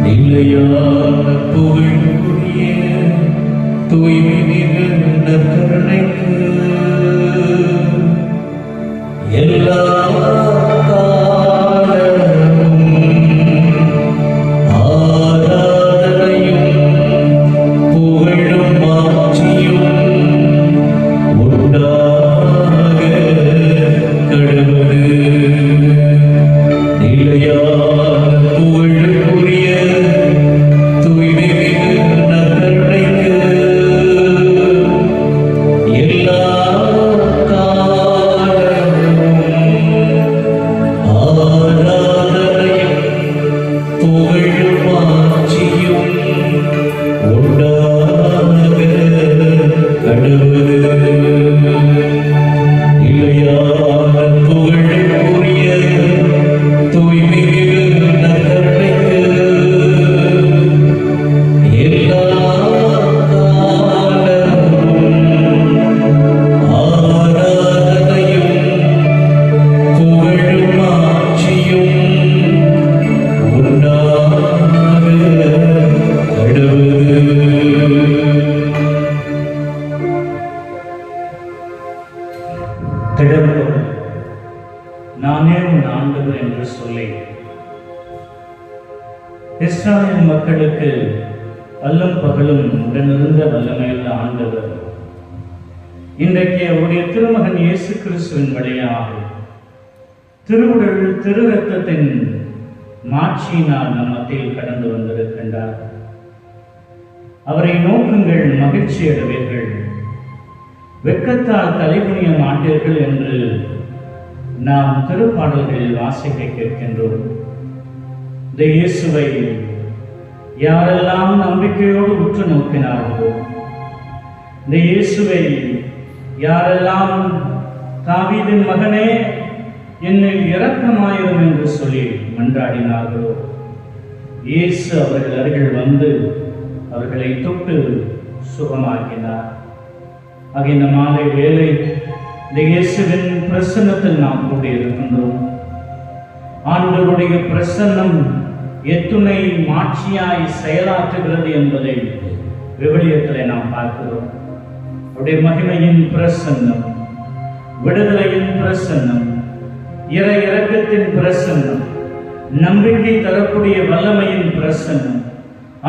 நிலையான புகழுக்குரிய தூய்மை மிகு நற்கருணைக்கு எல்லா நானே உன் ஆண்டவர் என்று சொல்லி இஸ்ராயேல் மக்களுக்கு அல்லும் பகலும் உடனிருந்த வல்லமையுள்ள ஆண்டவர் இன்றைக்கு அவருடைய திருமகன் இயேசு கிறிஸ்துவின் வழியாக திருவுடல் திரு ரத்தத்தின் மாட்சியினால் நம் மத்தியில் கடந்து வந்திருக்கின்றார். அவரை நோக்குங்கள், மகிழ்ச்சி அடைவீர்கள், வெட்கத்தால் தலைகுனிய மாட்டீர்கள் என்று நாம் திருப்பாடல்களில் வாசிக்க கேட்கின்றோம். இந்த இயேசுவை யாரெல்லாம் நம்பிக்கையோடு உற்று நோக்கினார்களோ, இந்த இயேசுவை யாரெல்லாம் தாவீதின் மகனே என்னில் இரக்கமாயிரும் என்று சொல்லி மன்றாடினார்களோ, இயேசு அவர்கள் அருகில் வந்து அவர்களை தொட்டு சுகமாக்கினார். ஆக இந்த மாலை வேளை இந்த இயேசுவின் பிரசன்னத்தில் நாம் கூடியிருக்கின்றோம். ஆண்டவருடைய பிரசன்னம் எத்துணை மாட்சியாய் செயலாற்றுகிறது என்பதை விவிலியத்தில் நாம் பார்க்கிறோம். அவருடைய மகிமையின் பிரசன்னம், விடுதலையின் பிரசன்னம், இறை இரக்கத்தின் பிரசன்னம், நம்பிக்கை தரக்கூடிய வல்லமையின் பிரசன்னம்,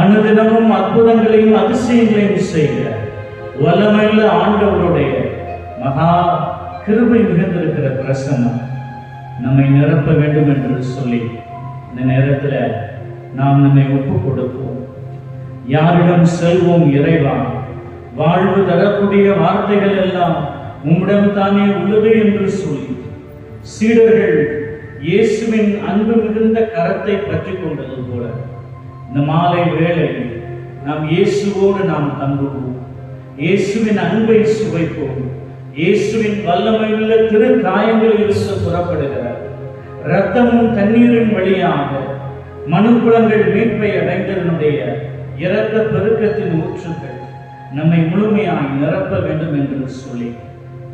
அனுதினமும் அற்புதங்களையும் அதிசயங்களையும் செய்கிற வல்லமையுள்ள ஆண்டவருடைய மகா கிருபை மிகுந்திருக்கிற பிரசன்னம் நம்மை நிரப்ப வேண்டும் என்று சொல்லி இந்த நேரத்தில் நாம் நம்மை ஒப்பு கொடுப்போம். யாரிடம் செல்வோம் இறைவா? வாழ்வு தரக்கூடிய வார்த்தைகள் எல்லாம் உம்மிடம் தானே உள்ளது என்று சொல்லி சீடர்கள் இயேசுவின் அன்பு மிகுந்த கரத்தை பற்றி கொண்டது போல இந்த மாலை வேளை நாம் இயேசுவோடு நாம் தங்குவோம். இயேசுவின் அன்பை சுவைப்போம். இயேசுவின் வல்லமையுள்ள திரு காயங்களில் இருந்து புறப்படுகிறார் இரத்தமும் தண்ணீரின் வழியாக மனுக்குலங்கள் மீட்பை அடைந்ததனுடைய இரத்த பெருக்கத்தின் ஊற்றுக்கள் நம்மை முழுமையாய் நிரப்ப வேண்டும் என்று சொல்லி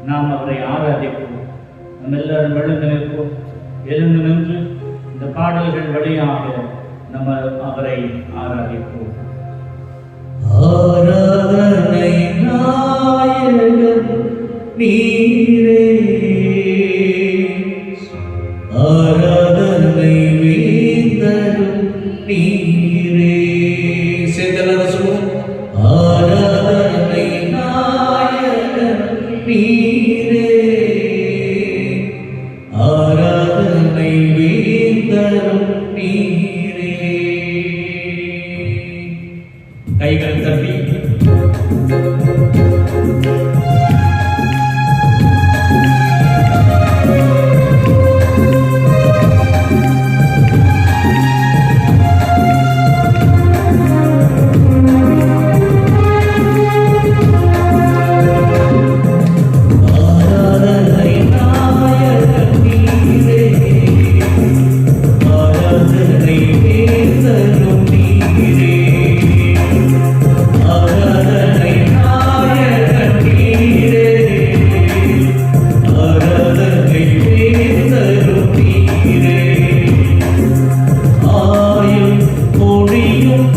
நாம் அவரை ஆராதிப்போம். நம்ம எல்லாரும் எழுந்து நிற்போம். எழுந்து நின்று இந்த பாடல்கள் வழியாக நம்ம அவரை ஆராதிப்போம். ஆராதனை நாயகன் நீரே, ஆராதனை வேந்தரும் நீரே. சேர்ந்தெல்லாம் சொல்லுவோம். ஆராதனை நாயகன் நீரே, ஆராதனை வேந்தரும் நீரே. கைகள் தட்டி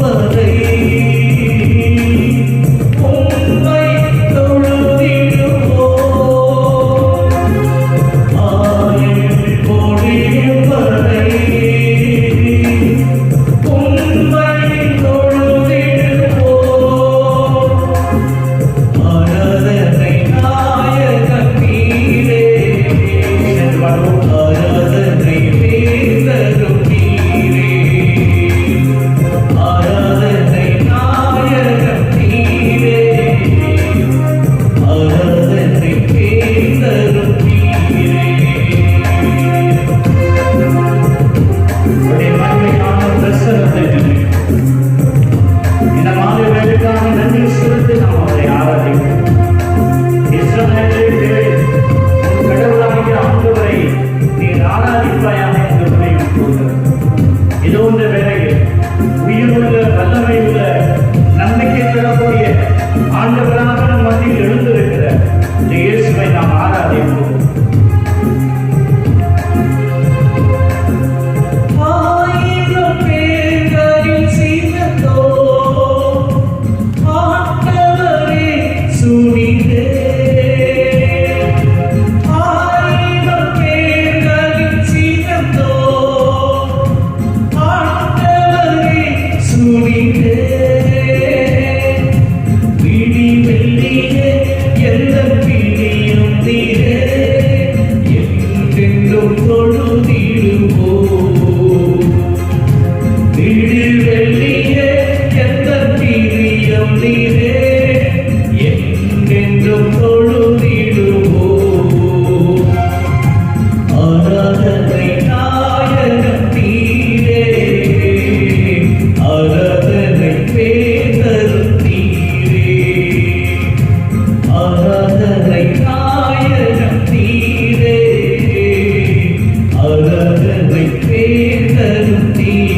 வரை உம்மை தொழுதிடுவோம். ஆயுள் பொழியும் வரை உம்மை தொழுதிடுவோம். ஆராதனை நாயகன் நீரே, ஆராதனை வேந்தரும் நீரே, ஆராதனை நாயகன் நீரே, ஆராதனை வேந்தரும் நீரே. உடைய மகிமையான பிரசன்னத்தை இந்த மாலை வேலைக்கான நன்றி செலுத்தி நாம் அவரை ஆராதிக்கிறோம். இஸ்ரவேலிலே கடவுளாகிய ஆண்டவரை நீர் ஆராதிப்பாயாக என்று புரியும் போது இது இந்த வேளையில் உயிருள்ள வல்லமையுள்ள நம்பிக்கை தரக்கூடிய ஆண்டவராக நம் மத்தியில் எழுந்திருக்கிற இந்த இயேசுவை நாம் ஆராதிப்போம். ஆயிரம் பேர்களில் சீனத்தோ ஆண்டவரே சுனிதே. ஆயிரம் பேர்களில் சீனத்தோ ஆண்டவரே சுனிதே. விழி வெள்ளியே எந்தன் பிடியும் நீரே, என்றென்றும் தொழுதிடுவோம். விழி வெள்ளியே எந்தன் பிடியும் நீரே, என்றென்றும் தொழுதிடுவோம். ஆராதனை நாயகன் நீரே, ஆராதனை வேந்தரும் நீரே, ஆராதனை நாயகன் நீரே, ஆராதனை வேந்தரும் நீரே.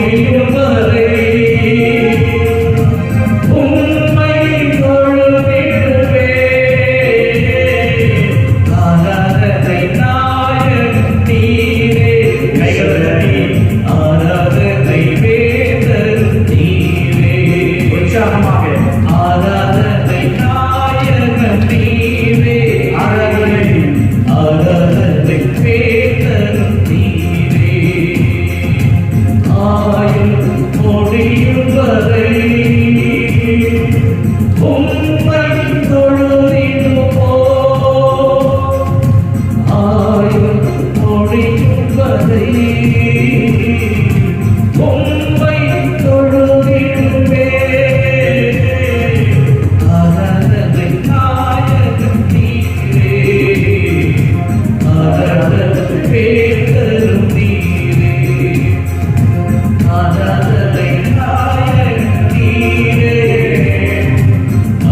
முடியும் வரை உம்மை தொழுதிடுவேன். ஆராதனை நாயகன் நீரே. கைகளை ஆராதனை வேந்தன் நீரே. உற்சாகமாக ஆராதனை நாயகன் நீரே. ஆராதனை ஆராதனை வேந்தன் நீரே. ஆயுள் முடியும் வரை உம்மை தொழுதிடுவோம். ஆயுள் முடியும் வரை உம்மை தொழுதிடுவேன். ஆராதனை நாயகன் நீரே. ஆராதனை வேந்தன் நீரே. ஆராதனை நாயகன் நீரே.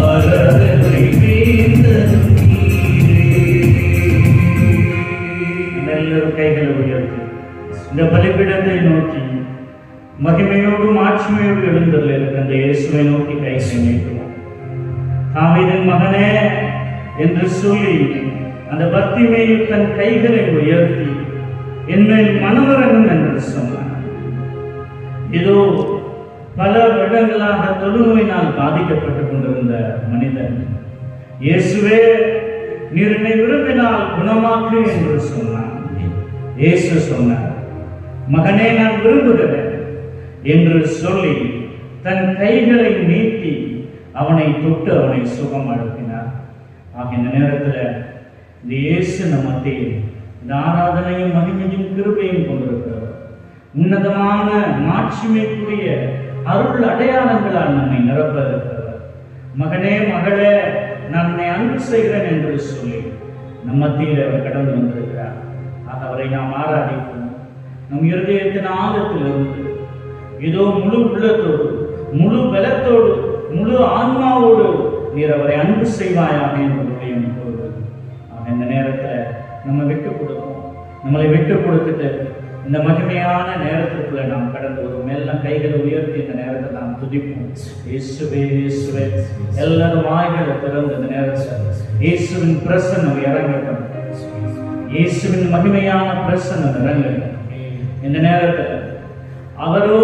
ஆராதனை வேந்தன் நீரே. நல்ல கைகளை உயர்த்தி இந்த பலிபீடத்தை நோக்கி மகிமையோடும் ஆட்சிமையோடு எழுந்தருள் இருக்கிற அந்த இயேசுவை நோக்கி கைகளை நீட்டுவோம். தாவீதின் மகனே என்று சொல்லி அந்த பர்த்திமேயு தன் கைகளை உயர்த்தி என்மேல் மனமிறங்கும் என்று சொன்னார். இதோ பல வருடங்களாக தொழுநோயினால் பாதிக்கப்பட்டுக் கொண்டிருந்த மனிதன், இயேசுவே நீர் என்னை விரும்பினால் குணமாக்கு என்று சொன்னார். இயேசு சொன்னார், மகனே நான் விரும்புகிறேன் என்று சொல்லி தன் கைகளை நீட்டி அவனை தொட்டு அவனை சுகம் அழுத்தினார். ஆக இந்த நேரத்தில் இந்த இயேசு நம் மத்தியில் இந்த ஆராதனையும் மகிமையும் கிருபையும் கொண்டிருக்கிறவர். உன்னதமான மாட்சிமைக்குரிய அருள் அடையாளங்களால் நம்மை நிரப்ப இருக்கிறவர். மகனே மகளே நான் உன்னை அன்பு செய்கிறேன் என்று சொல்லி நம் மத்தியில் அவர் கடந்து வந்திருக்கிறார். ஆக அவரை நாம் ஆராதிப்போம். நம் இருதயத்தின் ஆழத்திலிருந்து இதோ முழு உள்ளத்தோடு முழு பலத்தோடு முழு ஆன்மாவோடு நீர் அவரை அன்பு செய்வாயாக என்று கூறுவது. ஆக இந்த நேரத்தில் நம்ம விட்டு கொடுப்போம். நம்மளை விட்டு கொடுத்துட்டு இந்த மகிமையான நேரத்திற்குள்ள நாம் கடந்து வருவோம். எல்லாம் கைகளை உயர்த்தி இந்த நேரத்தை நாம் துதிப்போம். இயேசுவே இயேசுவே. எல்லாரும் வாய்களை திறந்து இந்த நேரத்தில் இயேசுவின் பிரசன்னம் இறங்கட்டும். இயேசுவின் மகிமையான பிரசன்னம் இறங்கட்டும். இந்த நேரத்தில் அவரோ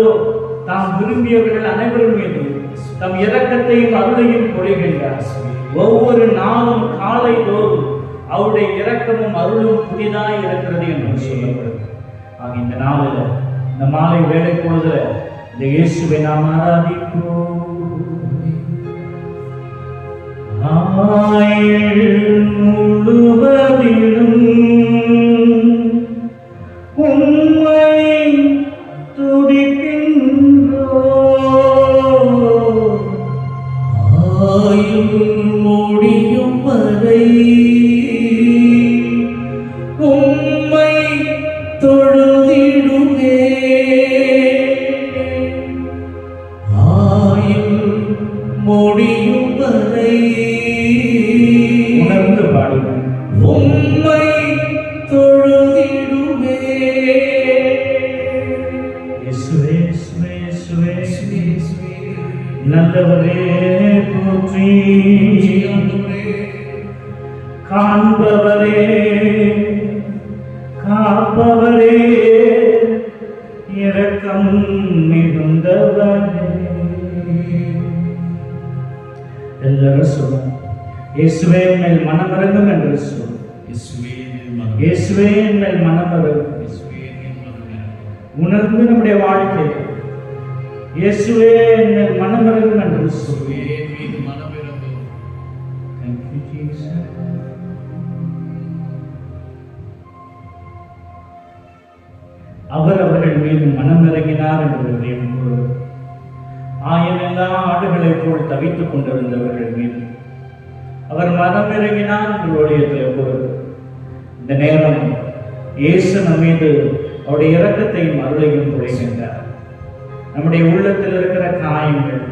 தாம் விரும்பியவர்கள் அனைவரும் மீது தம் இரக்கத்தையும் அருளையும் பொழிகின்றார். ஒவ்வொரு நாளும் காலை தோறும் அவருடைய இரக்கமும் அருளும் புதிதாய் இருக்கிறது என்று சொல்லப்படுது. ஆக இந்த நாளில் இந்த மாலை வேலை பொழுதுல இந்த இயேசுவை நாம் ஆராதிப்போம். ஆயுள் முழுவதிலும் உம்மை துதிக்கின்றோம். ஆயுள் முடியும் வரை உம்மை தொழுதிடுவே. ஆயுள் முடியும் வரை உணர்ந்து பாடுவோம். உம்மை தொழுதிடுவே. இயேசுவே இயேசுவே இயேசுவே இயேசுவே. நல்லவரே போற்றி. காண்பவரே காப்பவரே இரக்கம் மிகுந்தவரே. எல்லாரும் சொல்லுவோம். இயேசுவே மேல் மனமிறங்கும் என்று சொல்லுவோம். இயேசுவே மேல் மனமிறங்கும். உணர்ந்து நம்முடைய வாழ்க்கை இயேசுவே மேல் மனமிறங்கும் என்று சொல்லுவோம். அவர் அவர்கள் மீது மனம் இறங்கினார் என்று ஆயன் எல்லா ஆடுகளைப் போல் தவித்துக் கொண்டிருந்தவர்கள் மீது அவர் மனம் இறங்கினார் என்று ஊழியத்தில் கூறுவது. இந்த நேரம் இயேசு நம் மீது அவருடைய இரக்கத்தையும் அருளையும் பொழிகின்றார். நம்முடைய உள்ளத்தில் இருக்கிற காயங்கள்,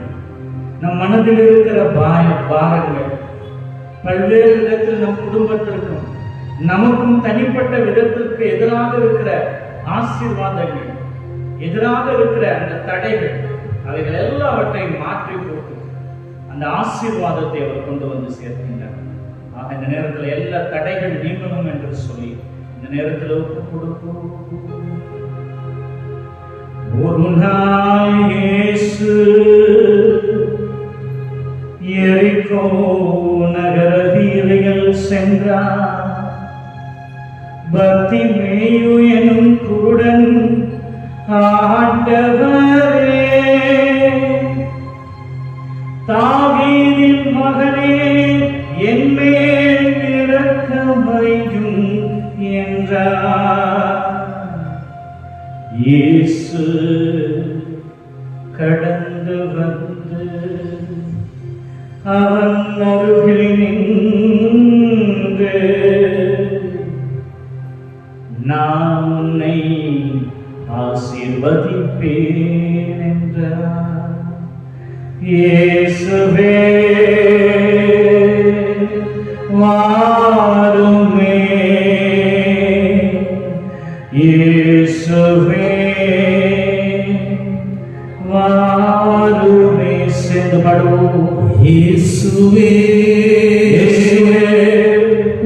நம் மனதில் இருக்கிற பாரங்கள், பல்வேறு விதத்தில் நம் குடும்பத்திற்கும் நமக்கும் தனிப்பட்ட விதத்திற்கு எதிராக இருக்கிற ஆசீர்வாதங்கள் எதிராக இருக்கிற அந்த தடைகள் அவைகள் எல்லாவற்றையும் மாற்றி போட்டு அந்த ஆசீர்வாதத்தை அவர் கொண்டு வந்து சேர்க்கின்றார். ஆக இந்த நேரத்தில் எல்லா தடைகள் நீங்கணும் என்று சொல்லி இந்த நேரத்தில் ஒப்பு கொடுப்போம். ஒரு நாள் இயேசு எரிகோ நகர வீதியில் சென்றார். பர்த்திமேயு எனும் குருடன் ஆண்டவரே, தாவீதின் மகனே, என் மேல் இரக்கமையும் என்றார். இயேசு கடந்து வந்து அவன் அருகில் நின்று, நான் உன்னை ஆசீர்வதிப்பேன் என்றார். இயேசுவே வாருமே, இயேசுவே வாருமே. சேர்ந்து பாடுவோம். இயேசுவே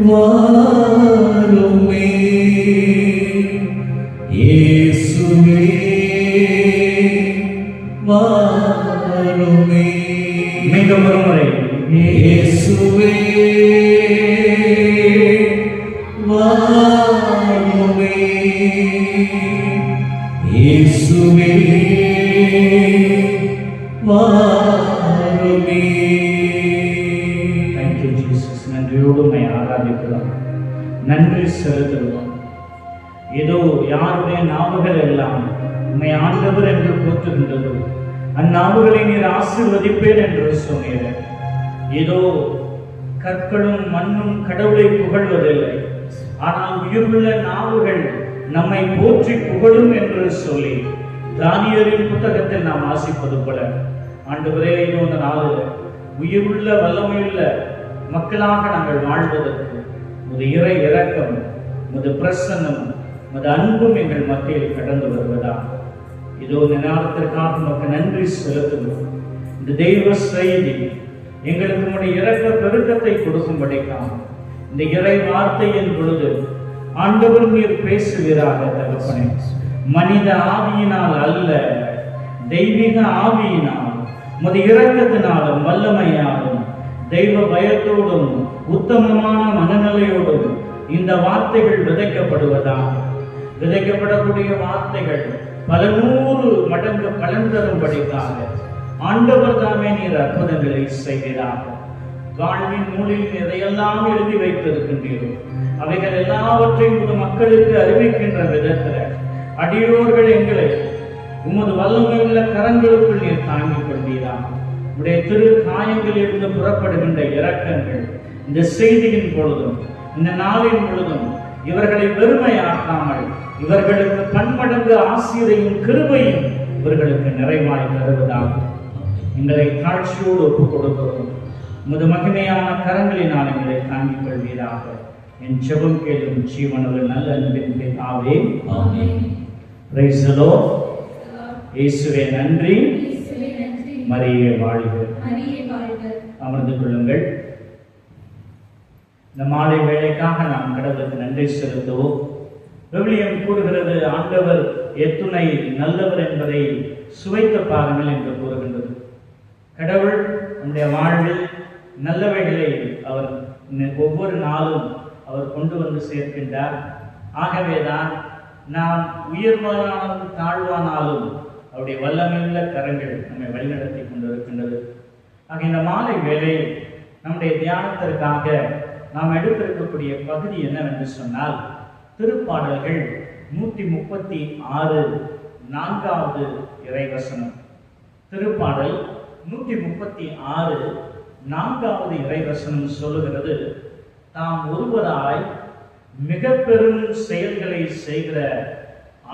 வாருமே, இயேசுவே வாருமே. மீண்டும் ஒரு முறை. இயேசுவே வாருமே, இயேசுவே வாருமே. Thank you Jesus. நன்றியோடு உம்மை ஆராதிக்கிறோம், நன்றி செலுத்துகிறோம். ஏதோ யாருடைய நாவுகள் எல்லாம் உம்மை ஆண்டவர் என்று போற்றுகின்றது, அந்நாவுகளை நீர் ஆசீர்வதிப்பேன் என்று சொன்னீர். ஏதோ கற்களும் மண்ணும் கடவுளை புகழ்வதில்லை, ஆனால் உயிருள்ள நாவுகள் நம்மை போற்றி புகழும் என்று சொல்லி தானியேலின் புத்தகத்தில் நாம் வாசிப்பது போல ஆண்டவரே, இந்த நாளில் உயிருள்ள வல்லமையுள்ள மக்களாக நாங்கள் வாழ்வதற்கு உமது இறை இரக்கம், உமது பிரசன்னம், உமது அன்பும் எங்கள் மத்தியில் கடந்து வருவதா. இதோ இந்த நேரத்திற்காக நமக்கு நன்றி செலுத்துகிறோம். இந்த தெய்வ செய்தி எங்களுக்கு உடைய இரக்க பெருக்கத்தை கொடுக்கும்படிக்காக இந்த இறை வார்த்தையின் பொழுது ஆண்டவர் நீர் பேசுவீராக தகப்பனே. மனித ஆவியினால் அல்ல, தெய்வீக ஆவியினால், உமது இரக்கத்தினாலும் வல்லமையாலும் தெய்வ பயத்தோடும் உத்தமமான மனநிலையோடும் இந்த வார்த்தைகள் விதைக்கப்படுவதாக. விதைக்கப்படக்கூடிய வார்த்தைகள் பல 100 மடங்கு பலன் தரும்படிக்காக ஆண்டவர் தாமே நீர் அற்புதங்களை செய்கிறார். வாழ்வின் நூலில் எதையெல்லாம் எழுதி வைத்திருக்கின்றீரோ அவைகள் எல்லாவற்றையும் உமது மக்களுக்கு அறிவிக்கின்ற விதத்தில் அடியோர்கள் எங்களை உமது வல்லமையுள்ள கரங்களுக்குள் நீர் தாங்கிக் கொள்வீராக. உடைய திரு காயங்களில் இருந்து புறப்படுகின்ற இரக்கங்கள் இந்த செய்தியின் பொழுதும் இந்த நாளின் பொழுதும் இவர்களை வெறுமையாக்காமல் இவர்களுக்கு பன்மடங்கு ஆசீரையும் கிருபையும் இவர்களுக்கு நிறைவாய் தருவதாக எங்களை தாழ்ச்சியோடு ஒப்புக் கொடுக்கிறோம். உமது மகிமையான கரங்களினால் எங்களை தாங்கிக் கொள்வீராக. என் ஜெபம் கேளும் ஜீவனுள்ள நல்ல அன்பின் பிதாவே, ஆமென். Praise the Lord. இயேசுவே நன்றி, மரியே வாழ்க. அமர்ந்து கொள்ளுங்கள். இந்த மாலை வேளைக்காக நாம் கடவுளுக்கு நன்றி செலுத்துவோம். விவிலியம் கூறுகிறது, ஆண்டவர் எத்துணை நல்லவர் என்பதை சுவைத்த பாருங்கள் என்று கூறுகின்றது. கடவுள் நம்முடைய வாழ்வில் நல்லவைகளை அவர் ஒவ்வொரு நாளும் அவர் கொண்டு வந்து சேர்க்கின்றார். ஆகவேதான் நாம் உயர்வானாலும் தாழ்வானாலும் அவருடைய வல்லமையுள்ள கரங்கள் நம்மை வழிநடத்தி கொண்டிருக்கின்றது. ஆக இந்த மாலை வேளையில் நம்முடைய தியானத்திற்காக நாம் எடுத்திருக்கக்கூடிய பகுதி என்னவென்று சொன்னால், திருப்பாடல்கள் 136 4வது இறைவசனம். திருப்பாடல் 136 4வது இறைவசனம் சொல்லுகிறது, தாம் ஒருவராய் மிக பெரும் செயல்களை செய்கிற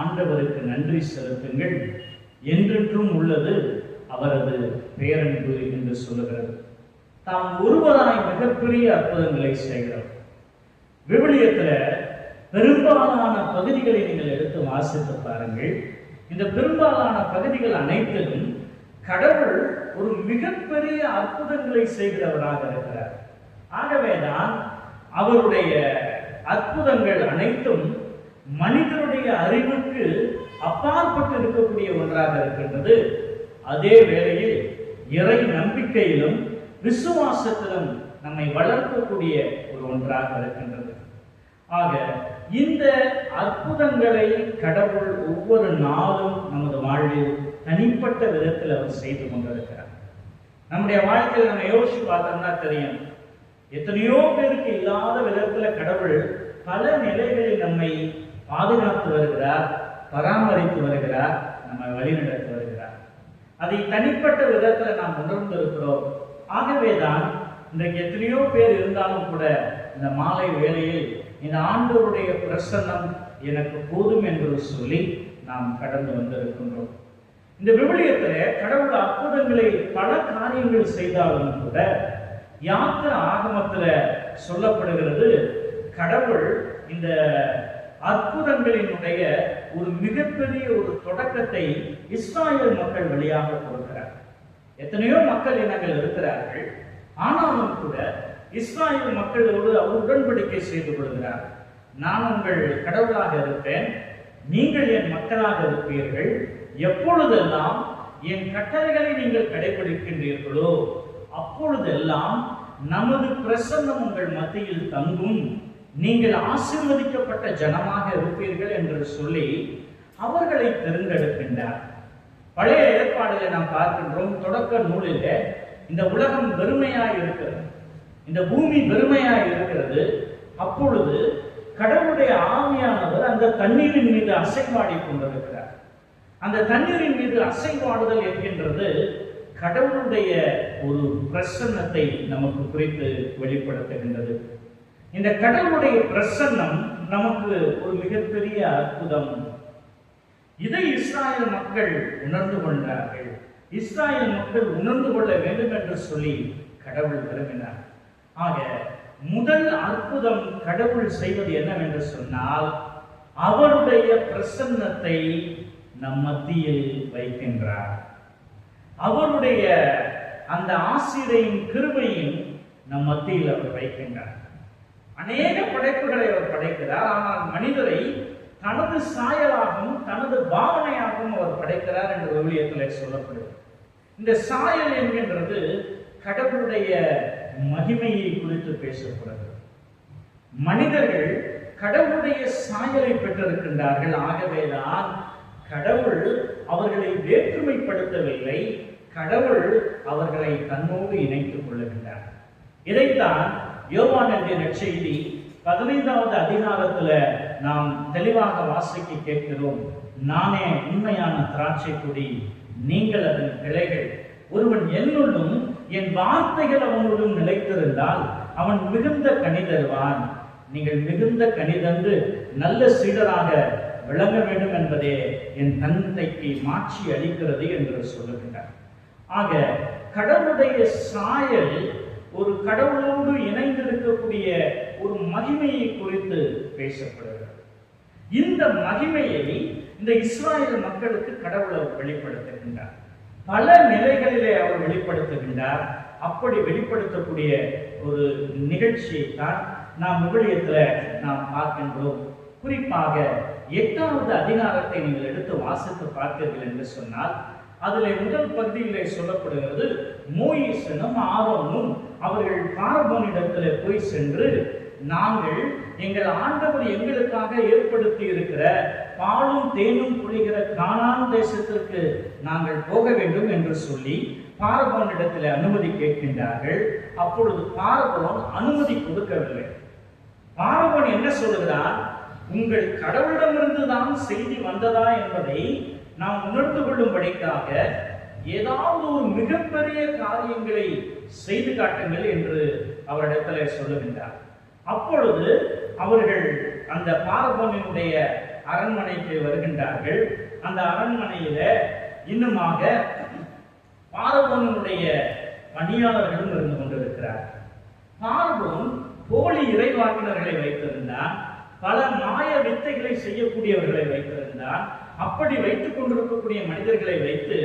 ஆண்டவருக்கு நன்றி செலுத்துங்கள், என்றென்றும் உள்ளது அவரது பேரன்பு என்று சொல்லுகிறது. தாம் ஒருவராய் மிகப்பெரிய அற்புதங்களை செய்கிறார். விவிலியத்தில் பெரும்பாலான பகுதிகளை நீங்கள் எடுத்து வாசித்து பாருங்கள். இந்த பெரும்பாலான பகுதிகள் அனைத்திலும் கடவுள் ஒரு மிகப்பெரிய அற்புதங்களை செய்கிறவராக இருக்கிறார். ஆகவேதான் அவருடைய அற்புதங்கள் அனைத்தும் மனிதனுடைய அறிவுக்கு அப்பாற்பட்டு இருக்கக்கூடிய ஒன்றாக இருக்கின்றது. அதே வேளையில் இறை நம்பிக்கையிலும் விசுவாசத்திலும் நம்மை வளர்க்கக்கூடிய ஒரு ஒன்றாக இருக்கின்றது. ஆக இந்த அற்புதங்களை கடவுள் ஒவ்வொரு நாளும் நமது வாழ்வில் தனிப்பட்ட விதத்தில் அவர் செய்து கொண்டிருக்கிறார். நம்முடைய வாழ்க்கையில் நம்ம யோசிச்சு பார்த்தோம்னா தெரியும், எத்தனையோ பேருக்கு இல்லாத விதத்துல கடவுள் பல நிலைகளில் நம்மை பாதுகாத்து வருகிறார், பராமரித்து வருகிறார், நம்மை வழிநடத்தி வருகிறார். அதை தனிப்பட்ட விதத்துல நாம் உணர்ந்திருக்கிறோம். ஆகவேதான் இன்றைக்கு எத்தனையோ பேர் இருந்தாலும் கூட இந்த மாலை வேளையில் இந்த ஆண்டவருடைய பிரசன்னம் எனக்கு போதும் என்று சொல்லி நாம் கடந்து வந்திருக்கின்றோம். இந்த விவிலியத்திலே கடவுள் அற்புதங்களை பல காரியங்கள் செய்தாலும் கூட யாத்திரை ஆகமத்துல சொல்லப்படுகிறது, கடவுள் இந்த அற்புதங்களினுடைய ஒரு மிகப்பெரிய ஒரு தொடக்கத்தை இஸ்ராயேல் மக்கள் வழியாக கொடுக்கிறார். எத்தனையோ மக்கள் இனங்கள் இருக்கிறார்கள், ஆனாலும் கூட இஸ்ராயேல் மக்களோடு அவர் உடன்படிக்கை செய்து கொள்கிறார். நான் உங்கள் கடவுளாக இருப்பேன், நீங்கள் என் மக்களாக இருப்பீர்கள். எப்பொழுதெல்லாம் என் கட்டளைகளை நீங்கள் கடைபிடிக்கின்றீர்களோ அப்பொழுதெல்லாம் நமது பிரசன்னம் உங்கள் மத்தியில் தங்கும், நீங்கள் ஆசீர்வதிக்கப்பட்ட ஜனமாக இருப்பீர்கள் என்று சொல்லி அவர்களை தேர்ந்தெடுக்கின்றார். பழைய ஏற்பாடுகளை நாம் பார்க்கின்றோம். தொடக்க நூலிலே இந்த உலகம் வெறுமையாய் இருக்கிறது, இந்த பூமி வெறுமையாய் இருக்கிறது. அப்பொழுது கடவுளுடைய ஆவியானவர் அந்த தண்ணீரின் மீது அசைவாடி கொண்டிருக்கிறார். அந்த தண்ணீரின் மீது அசைவாடுதல் என்கின்றது கடவுளுடைய ஒரு பிரசன்னத்தை நமக்கு குறித்து வெளிப்படுத்துகின்றது. இந்த கடவுளுடைய பிரசன்னம் நமக்கு ஒரு மிகப்பெரிய அற்புதம். இதை இஸ்ராயேல் மக்கள் உணர்ந்து கொண்டார்கள். இஸ்ராயேல் மக்கள் உணர்ந்து கொள்ள வேண்டும் என்று சொல்லி கடவுள் விரும்பினார். ஆக முதல் அற்புதம் கடவுள் செய்வது என்னவென்று சொன்னால், அவருடைய பிரசன்னத்தை நம் மத்தியில் வைக்கின்றார். அவருடைய அந்த ஆசீரையும் கிருபையும் நம் மத்தியில் அவர் வைக்கின்றார். அநேக படைப்புகளை அவர் படைக்கிறார், ஆனால் மனிதரை தனது சாயலாகவும் தனது பாவனையாகவும் அவர் படைக்கிறார் என்று விவிலியத்தில் சொல்லப்படுகிறது. இந்த சாயல் என்கின்றது கடவுளுடைய மகிமையை குறித்து பேசப்படுகிறது. மனிதர்கள் கடவுளுடைய சாயலை பெற்றிருக்கின்றார்கள். ஆகவேதான் கடவுள் அவர்களை வேற்றுமைப்படுத்தவில்லை, கடவுள் அவர்களை தன்னோடு இணைத்துக் கொள்ளுகின்றார். இதைத்தான் யோவான் என்ற நற்செய்தி 15வது அதிகாரத்துல நாம் தெளிவாக வாசிக்க கேட்கிறோம். நானே உண்மையான திராட்சை கொடி, நீங்கள் அதன் கிளைகள். ஒருவன் என்னுள்ளும் என் வார்த்தைகள் அவனுடன் நிலைத்திருந்தால் அவன் மிகுந்த கனி தருவான். நீங்கள் மிகுந்த கனி தந்து நல்ல சீடராக விளங்க வேண்டும் என்பதே என் தந்தைக்கு மாட்சி அளிக்கிறது என்று சொல்லுகின்றார். ஆக கடவுளுடைய சாயல் ஒரு கடவுளோடு இணைந்திருக்கக்கூடிய ஒரு மகிமையை குறித்து பேசப்படுகிறது. இந்த மகிமையை இந்த இஸ்ராயேல் மக்களுக்கு கடவுள் அவர் வெளிப்படுத்துகின்றார். பல நிலைகளிலே அவர் வெளிப்படுத்துகின்றார். அப்படி வெளிப்படுத்தக்கூடிய ஒரு நிகழ்ச்சியை தான் நாம் விவிலியத்தில் நாம் பார்க்கின்றோம். குறிப்பாக 8வது அதிகாரத்தை நீங்கள் எடுத்து வாசித்து பார்த்தீர்கள் என்று சொன்னால், அதில் முதல் பகுதியிலே சொல்லப்படுகிறது, மோயிசனும் ஆரோனும் அவர்கள் பார்வோனிடத்தில் போய் சென்று, நாங்கள் எங்கள் ஆண்டவர் எங்களுக்காக ஏற்படுத்தி இருக்கிற பாலும் தேனும் பொழிகிற கானான் தேசத்திற்கு நாங்கள் போக வேண்டும் என்று சொல்லி பார்வோனிடத்தில் அனுமதி கேட்கின்றார்கள். அப்பொழுது பார்வோன் அனுமதி கொடுக்கவில்லை. பார்வோன் என்ன சொல்லுகிறார், உங்கள் கடவுளிடமிருந்து தான் செய்தி வந்ததா என்பதை நாம் உணர்ந்து கொள்ளும்படிக்காக ஏதாவது ஒரு மிகப்பெரிய காரியங்களை செய்து காட்டுங்கள் என்று அவரிடத்தில் சொல்லுகின்றார். அப்பொழுது அவர்கள் அந்த பார்வோனினுடைய அரண்மனைக்கு வருகின்றார்கள். அந்த அரண்மனையில இன்னுமாக பார்வோனுடைய பணியாளர்களும் இருந்து கொண்டிருக்கிறார். பார்வோன் போலி இறைவாக்கினர்களை வைத்திருந்தார். பல மாய வித்தைகளை செய்யக்கூடியவர்களை வைத்திருந்தார். அப்படி வைத்துக் கொண்டிருக்கக்கூடிய மனிதர்களை வைத்து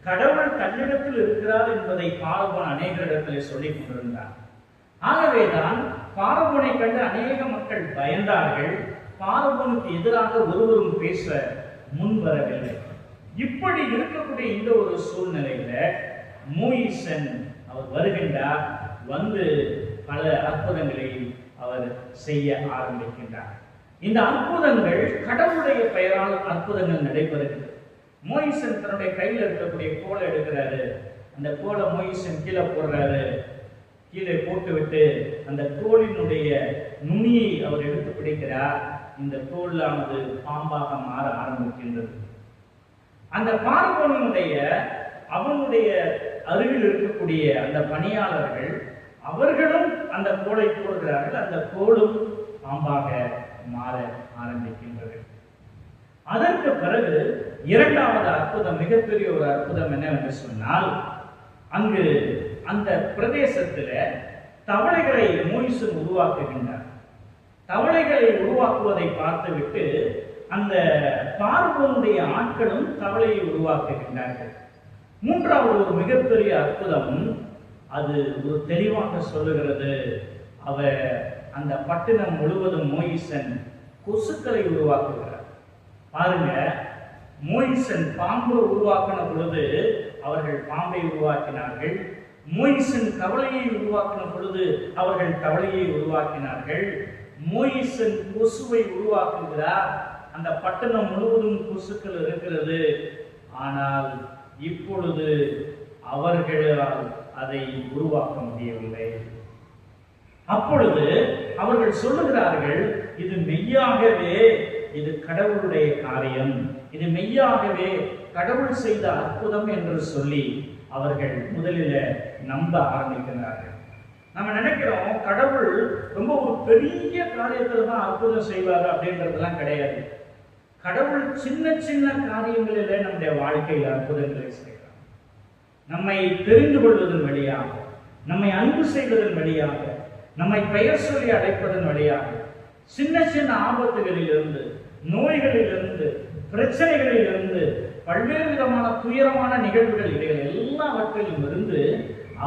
கடவுள் தன்னிடத்தில் இருக்கிறார் என்பதை பார்வோன் அநேகரிடத்திலே சொல்லிக் கொண்டிருந்தார். ஆகவேதான் பார்வோனை கண்டு அநேக மக்கள் பயந்தார்கள். பார்வோனுக்கு எதிராக ஒருவரும் பேச முன்வரவில்லை. இப்படி இருக்கக்கூடிய இந்த ஒரு சூழ்நிலையில மோயிசன் அவர் வருகின்றார். வந்து பல அற்புதங்களை அவர் செய்ய ஆரம்பிக்கின்றார். இந்த அற்புதங்கள் கடவுளுடைய பெயரால் அற்புதங்கள் நடைபெறுகிறது. மோயிசன் தன்னுடைய கையில் இருக்கக்கூடிய கோலை எடுக்கிறாரு. அந்த கோலை மோயிசன் கீழே போடுறாரு. கீழே போட்டுவிட்டு அந்த கோலினுடைய நுனியை அவர் எடுத்து பிடிக்கிறார். இந்த கோலானது பாம்பாக மாற ஆரம்பிக்கின்றது. அந்த பார்வோனுடைய அவனுடைய அருகில் இருக்கக்கூடிய அந்த பணியாளர்கள் அவர்களும் அந்த கோலை போடுகிறார்கள். அந்த கோலும் பாம்பாக மாற ஆரம்பிக்கின்றது. அதற்கு பிறகு இரண்டாவது அற்புதம், மிகப்பெரிய ஒரு அற்புதம் என்னவென்று சொன்னால், அங்கு அந்த பிரதேசத்தில் தவளைகளை மோயிசன் உருவாக்குகின்றார். தவளைகளை உருவாக்குவதை பார்த்துவிட்டு அந்த பார்வோனுடைய ஆட்களும் தவளையை உருவாக்குகின்றார்கள். மூன்றாவது ஒரு மிகப்பெரிய அற்புதம், அது ஒரு தெளிவாக சொல்லுகிறது. அவர் அந்த பட்டணம் முழுவதும் மோயிசன் கொசுக்களை உருவாக்குகிறார். பாருங்க, மோயிசன் பாம்பை உருவாக்கின பொழுது அவர்கள் பாம்பை உருவாக்கினார்கள். மோயிசன் தவளையை உருவாக்கின பொழுது அவர்கள் தவளையை உருவாக்கினார்கள். மோயிசன் கொசுவை உருவாக்குகிறார். அந்த பட்டணம் முழுவதும் கொசுக்கள் இருக்கிறது. ஆனால் இப்பொழுது அவர்களால் அதை உருவாக்க முடியவில்லை. அப்பொழுது அவர்கள் சொல்லுகிறார்கள், இது மெய்யாகவே இது கடவுளுடைய காரியம், இது மெய்யாகவே கடவுள் செய்த அற்புதம் என்று சொல்லி அவர்கள் முதலில் நம்ப ஆரம்பிக்கிறார்கள். நம்ம நினைக்கிறோம் கடவுள் ரொம்ப ஒரு பெரிய காரியத்தில் தான் அற்புதம் செய்வார் அப்படின்றதுலாம் கிடையாது. கடவுள் சின்ன சின்ன காரியங்களிலே நம்முடைய வாழ்க்கையில் அற்புதங்களை செய்கிறார். நம்மை தெரிந்து கொள்வதன் வழியாக, நம்மை அன்பு செய்வதன் வழியாக, நம்மை பெயர் சொல்லி அழைப்பதன் வழியாக, சின்ன சின்ன ஆபத்துகளில் இருந்து, நோய்களில் இருந்து, பிரச்சனைகளில் இருந்து, பல்வேறு விதமான துயரமான நிகழ்வுகள் இவைகள் எல்லாவற்றிலும் இருந்து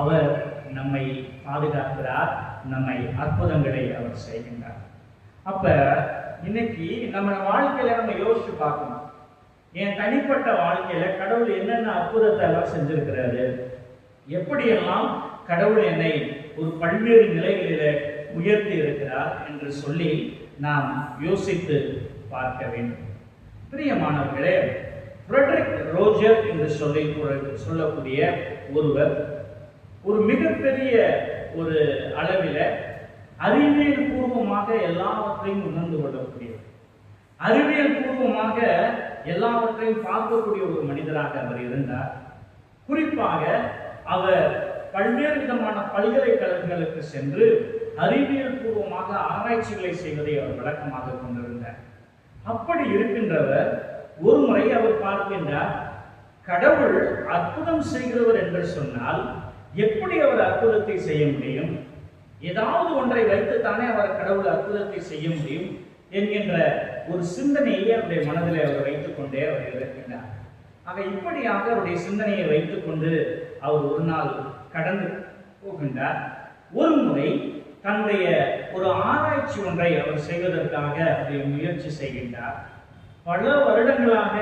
அவர் நம்மை பாதுகாக்கிறார். நம்மை அற்புதங்களை அவர் செய்கின்றார். அப்ப இன்னைக்கு நம்ம வாழ்க்கையில நம்ம யோசிச்சு பார்க்கணும், என் தனிப்பட்ட வாழ்க்கையில கடவுள் என்னென்ன அற்புதத்தை எல்லாம் செஞ்சிருக்கிறாரு, எப்படியெல்லாம் கடவுள் என்னை ஒரு பல்வேறு நிலைகளில உயர்த்தி இருக்கிறார் என்று சொல்லி நாம் யோசித்து பார்க்க வேண்டும். பிரியமானவர்களே, ஃப்ரெட்ரிக் ரோஜர் என்று சொல்லக்கூடிய ஒருவர் ஒரு மிகப்பெரிய ஒரு அளவில் அறிவியல் பூர்வமாக எல்லாவற்றையும் உணர்ந்து கொள்ளக்கூடியவர், அறிவியல் பூர்வமாக எல்லாவற்றையும் பார்க்கக்கூடிய ஒரு மனிதராக அவர் இருந்தார். குறிப்பாக அவர் பல்வேறு விதமான பல்கலைக்கழகங்களுக்கு சென்று அறிவியல் பூர்வமாக ஆராய்ச்சிகளை செய்வதை அவர் வழக்கமாக கொண்டிருந்தார். அப்படி இருக்கின்றவர் ஒரு முறை அவர் பார்க்கின்றார், கடவுள் அற்புதம் செய்கிறவர் என்று சொன்னால் எப்படி அவர் அற்புதத்தை செய்ய முடியும்? ஏதாவது ஒன்றை வைத்துத்தானே அவர் கடவுள் அற்புதத்தை செய்ய முடியும் என்கின்ற ஒரு சிந்தனையை அவருடைய மனதில் அவர் வைத்துக் கொண்டே அவர் இருக்கின்றார். ஆக இப்படியாக அவருடைய சிந்தனையை வைத்துக் கொண்டு அவர் ஒரு நாள் கடந்து போகின்றார். ஒரு முறை தன்னுடைய ஒரு ஆராய்ச்சி ஒன்றை அவர் செய்வதற்காக அதை முயற்சி செய்கின்றார். பல வருடங்களாக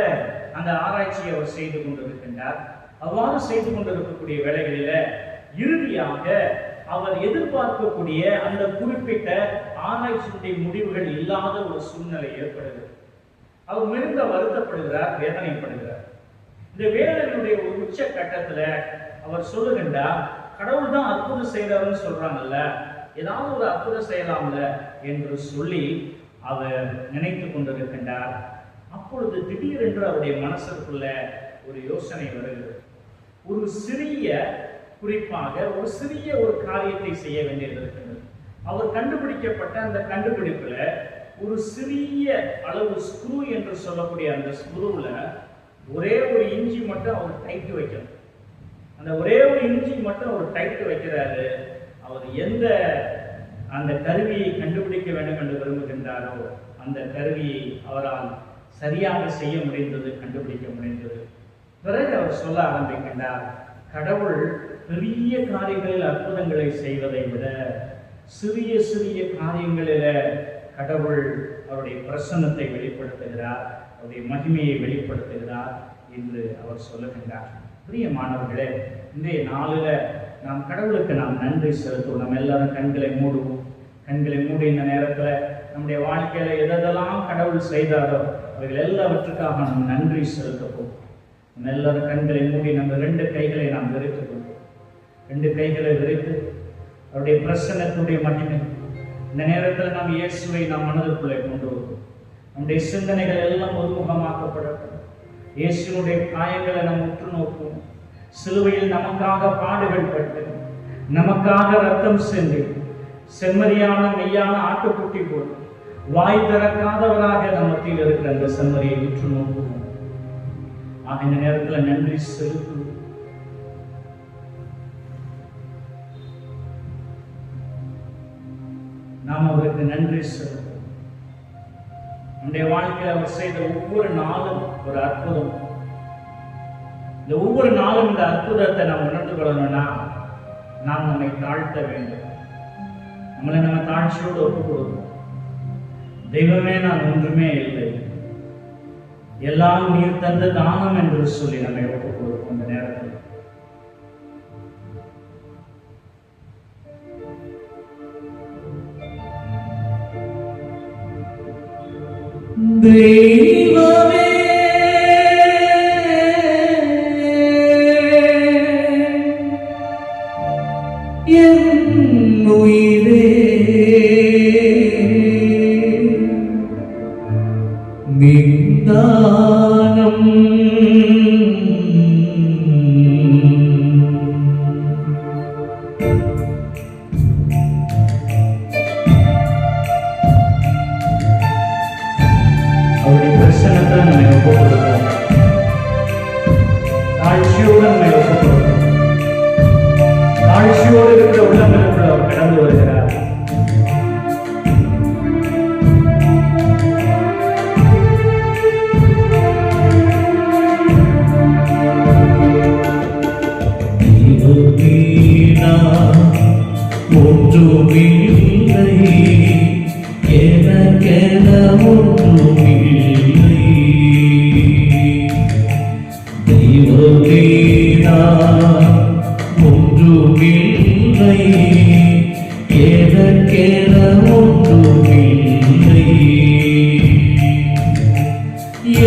அந்த ஆராய்ச்சியை அவர் செய்து கொண்டிருக்கின்றார். அவ்வாறு செய்து கொண்டிருக்கக்கூடிய வேளைகளில இறுதியாக அவர் எதிர்பார்க்கக்கூடிய அந்த குறிப்பிட்ட ஆராய்ச்சியுடைய முடிவுகள் இல்லாத ஒரு சூழ்நிலை ஏற்படுகிறது. அவர் மிகுந்த வருத்தப்படுகிறார், வேதனைப்படுகிறார். இந்த வேதனையுடைய ஒரு உச்ச கட்டத்துல அவர் சொல்லுகின்றார், கடவுள் தான் அற்புதம் செய்யறவர்னு சொல்றாங்கல்ல, ஏதாவது ஒரு அற்புதம் செய்யலாம்ல என்று சொல்லி அவர் நினைத்து கொண்டிருக்கின்றார். அப்பொழுது திடீரென்று அவருடைய மனசுக்குள்ள ஒரு யோசனை வருகிறது. ஒரு சிறிய, குறிப்பாக ஒரு சிறிய ஒரு காரியத்தை செய்ய வேண்டியது இருக்கிறது. அவர் கண்டுபிடிக்கப்பட்ட அந்த கண்டுபிடிப்புல ஒரு சிறிய அளவு ஸ்க்ரூ என்று சொல்லக்கூடிய அந்த ஸ்க்ரூல ஒரே ஒரு இன்ச்சி மட்டும் அவர் டைட் வைக்கணும். அந்த ஒரே ஒரு இன்ச்சி மட்டும் அவர் டைட் வைக்கிறாரு. அவர் எந்த அந்த கருவியை கண்டுபிடிக்க வேண்டும் என்று விரும்புகின்றாரோ அந்த கருவியை அவரால் சரியாக செய்ய முடிந்தது, கண்டுபிடிக்க முடிந்தது. பிறகு அவர் சொல்ல ஆரம்பிக்கின்றார், கடவுள் பெரிய காரியங்களில் அற்புதங்களை செய்வதை விட சிறிய சிறிய காரியங்களில் கடவுள் அவருடைய பிரசன்னத்தை வெளிப்படுத்துகிறார், அவருடைய மகிமையை வெளிப்படுத்துகிறார் என்று அவர் சொல்லுகின்றார். பிரியமானவர்களே, இன்றைய நாளில் நாம் கடவுளுக்கு நாம் நன்றி செலுத்துவோம். நம்ம எல்லாரும் கண்களை மூடுவோம். கண்களை மூடி இந்த நேரத்தில் நம்முடைய வாழ்க்கையில் எதெல்லாம் கடவுள் செய்தாரோ அவைகள் எல்லாவற்றுக்காக நாம் நன்றி செலுத்துவோம். நம்ம எல்லாரும் கண்களை மூடி நம்ம 2 கைகளை நாம் விரித்துக் கொள்வோம். 2 கைகளை விரித்து அவருடைய பிரசன்னத்துடைய மகிமை இந்த நேரத்தில் நாம் இயேசுவை நாம் மனதிற்குள்ளே கொண்டு வருவோம். நம்முடைய சிந்தனைகள் எல்லாம் ஒருமுகமாக்கப்படட்டும். இயேசுனுடைய காயங்களை நாம் உற்று நோக்குவோம். சிலுவையில் நமக்காக பாடுகள் பட்டு நமக்காக ரத்தம் சிந்தி செம்மறியான மெய்யான ஆட்டுக்குட்டி போல் வாய் திறக்காதவராக நம் மத்தியில் இருக்கிற அந்த செம்மறியை உற்று நோக்குவோம். இந்த நேரத்தில் நன்றி செலுத்துவோம். நாம் அவருக்கு நன்றி செலுத்துவோம். நம்முடைய வாழ்க்கையில் அவர் செய்த ஒவ்வொரு நாளும் ஒரு அற்புதம். இந்த ஒவ்வொரு நாளும் இந்த அற்புதத்தை நாம் உணர்ந்து கொள்ளணும்னா நாம் நம்மை தாழ்த்த வேண்டும். நம்மளை நம்ம தாழ்ச்சியோடு ஒப்புக் கொடுக்கணும். தெய்வமே நான் ஒன்றுமே இல்லை, எல்லாம் நீர் தந்த தானம் என்று சொல்லி நம்மை ஒப்புக் கொடுப்போம். இந்த நேரத்தில் தெய்வமே என் உயிரே நிந்தானம் அவருடைய பிரசன்னத்தை நம்மை ஒப்புக் கொடுப்போம். தாழ்ச்சியோடு நம்மை ஒப்புக் கொடுப்போம். தாழ்ச்சியோடு இருக்கிற உள்ளங்களுக்குள்ள அவர் கடந்து வருகிறார். ஒன்றுமில்லை எனக்கென ஒன்றுமில்லை, தெய்வமேனா ஒன்றுமில்லை எனக்கென ஒன்றுமில்லை,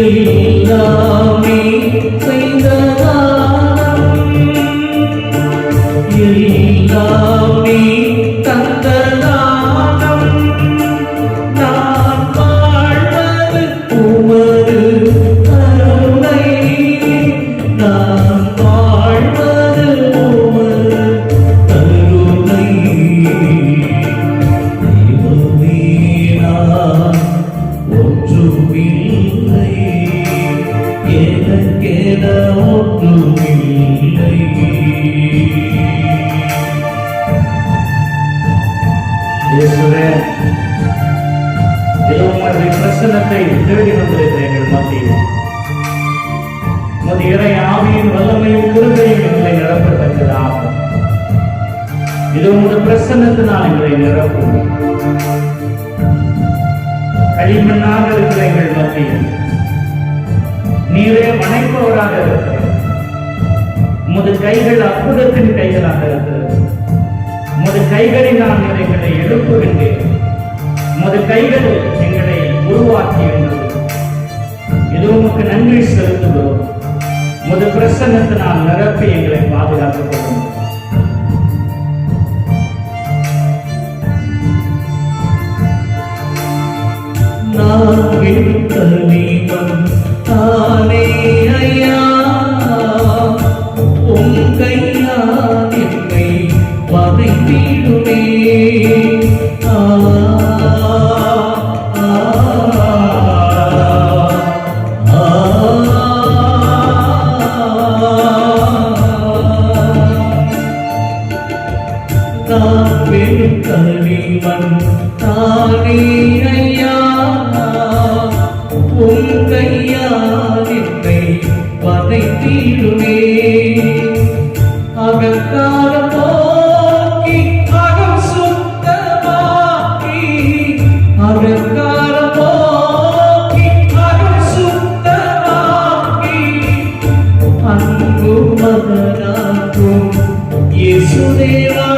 எல்லாமே செய்ததானம் எல்லாமே தந்ததானம், நான் வாழ்வது உமது கருணை, நான் வாழ்வது உமது கருணை, தெய்வமே நான் ஒன்றுமில்லை எனக்கென ஒன்றுமில்லை. பிரசன்னத்தை தேடி வந்திருக்கிற எங்கள் மத்தியில் இறை ஆவியின் வல்லமையும் குருதையும் எங்களை நிரப்பத்தக்கதாகும். இது உங்கள் பிரசன்னத்தினால் எங்களை நிரப்பும். களிமண்ணாக இருக்கிற எங்கள் மத்தியில் நீரே வணைப்பவராக இருக்கிற உமது கைகள் அற்புதத்தின் கைகளாக இருக்கிறது. உமது கைகளில் நான் எங்களை எழுப்புகின்றேன். உமது கைகள் எங்களை உருவாக்கியிருந்தது. இது உமக்கு நன்றி செலுத்துகிறோம். உமது பிரசன்னத்தினால் நிரப்பி எங்களை பாதுகாத்துக் கொள்ளும். நான் எடுத்த நீவன் தானே ஐயா, உன் கையால் என்னை வதைத்திடுமே. தேவன் தானே ஐயா, உன் கையால் என்னை வதைத்திடுமே. அகங்கார போக்கி அகம் சுத்தமாக்கி, அகங்கார போக்கி அகம் சுத்தமாக்கி, அன்பு மகனாகும் இயேசுதேவா,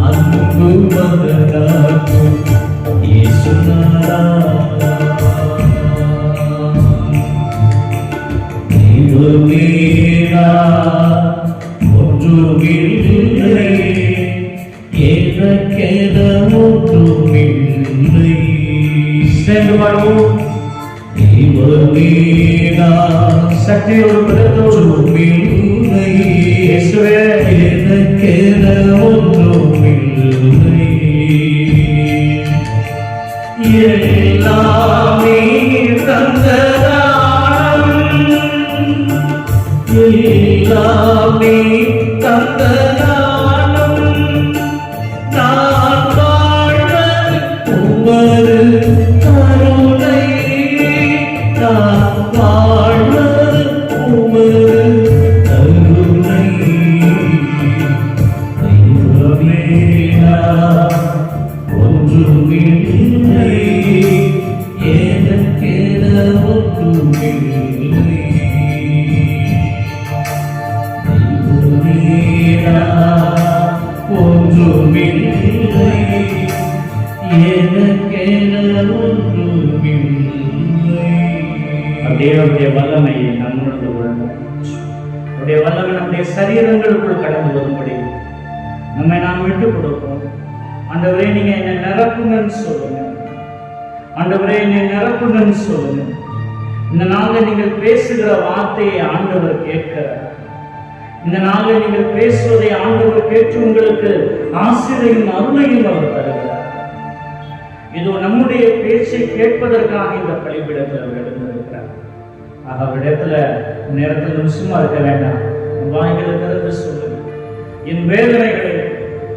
அன்பு மகனாகும் இயேசுநாதா. ஒன்றுமில்லை எனக்கென ஒன்றுமில்லை. சேர்ந்து பாடுவோம். சக்தியோடு ஒன்றுமில்லை இயேசுவே, எனக்கென ஒன்றுமில்லை. எல்லாமே தந்ததானம், எல்லாமே தந்ததானம், நான் வாழ்வது உமது கருணை, நான் வாழ்வது உமது கருணை. தெய்வமே ஒன்றுமில்லை எனக்கென ஒன்றுமில்லை. ஒன்றுமில்லை எனக்கென ஒன்றுமில்லை. தேவனுடைய வல்லமையை நாம் உணர்ந்து கொள்வோம். அவருடைய வல்லமை நம்முடைய சரீரங்களுக்குள் கடந்து வரும்படி நம்மை நாம் விட்டுக் கொடுப்போம். ஆண்டவரே, நீங்க என்னை நிரப்புங்கன்னு சொல்லுங்க. ஆண்டவரே, என்னை நிரப்புங்கன்னு சொல்லுங்க. இந்த நாளில் நீங்கள் பேசுகிற வார்த்தையை ஆண்டவர் கேட்கிறார். இந்த நாளில் நீங்கள் பேசுவதை ஆண்டவர் கேட்டு உங்களுக்கு ஆசீர்வையும் அருளையும் அவர் தருகிறார். இதோ நம்முடைய பேச்சை கேட்பதற்காக இந்த பலிபீடத்தில் அவர் எழுந்திருக்கிறார். ஆக அவரிடத்துல நேரத்தில் சும்மா இருக்க வேண்டாம். வாய்களை திறந்து சொல்லுங்க. என் வேதனைகளையும்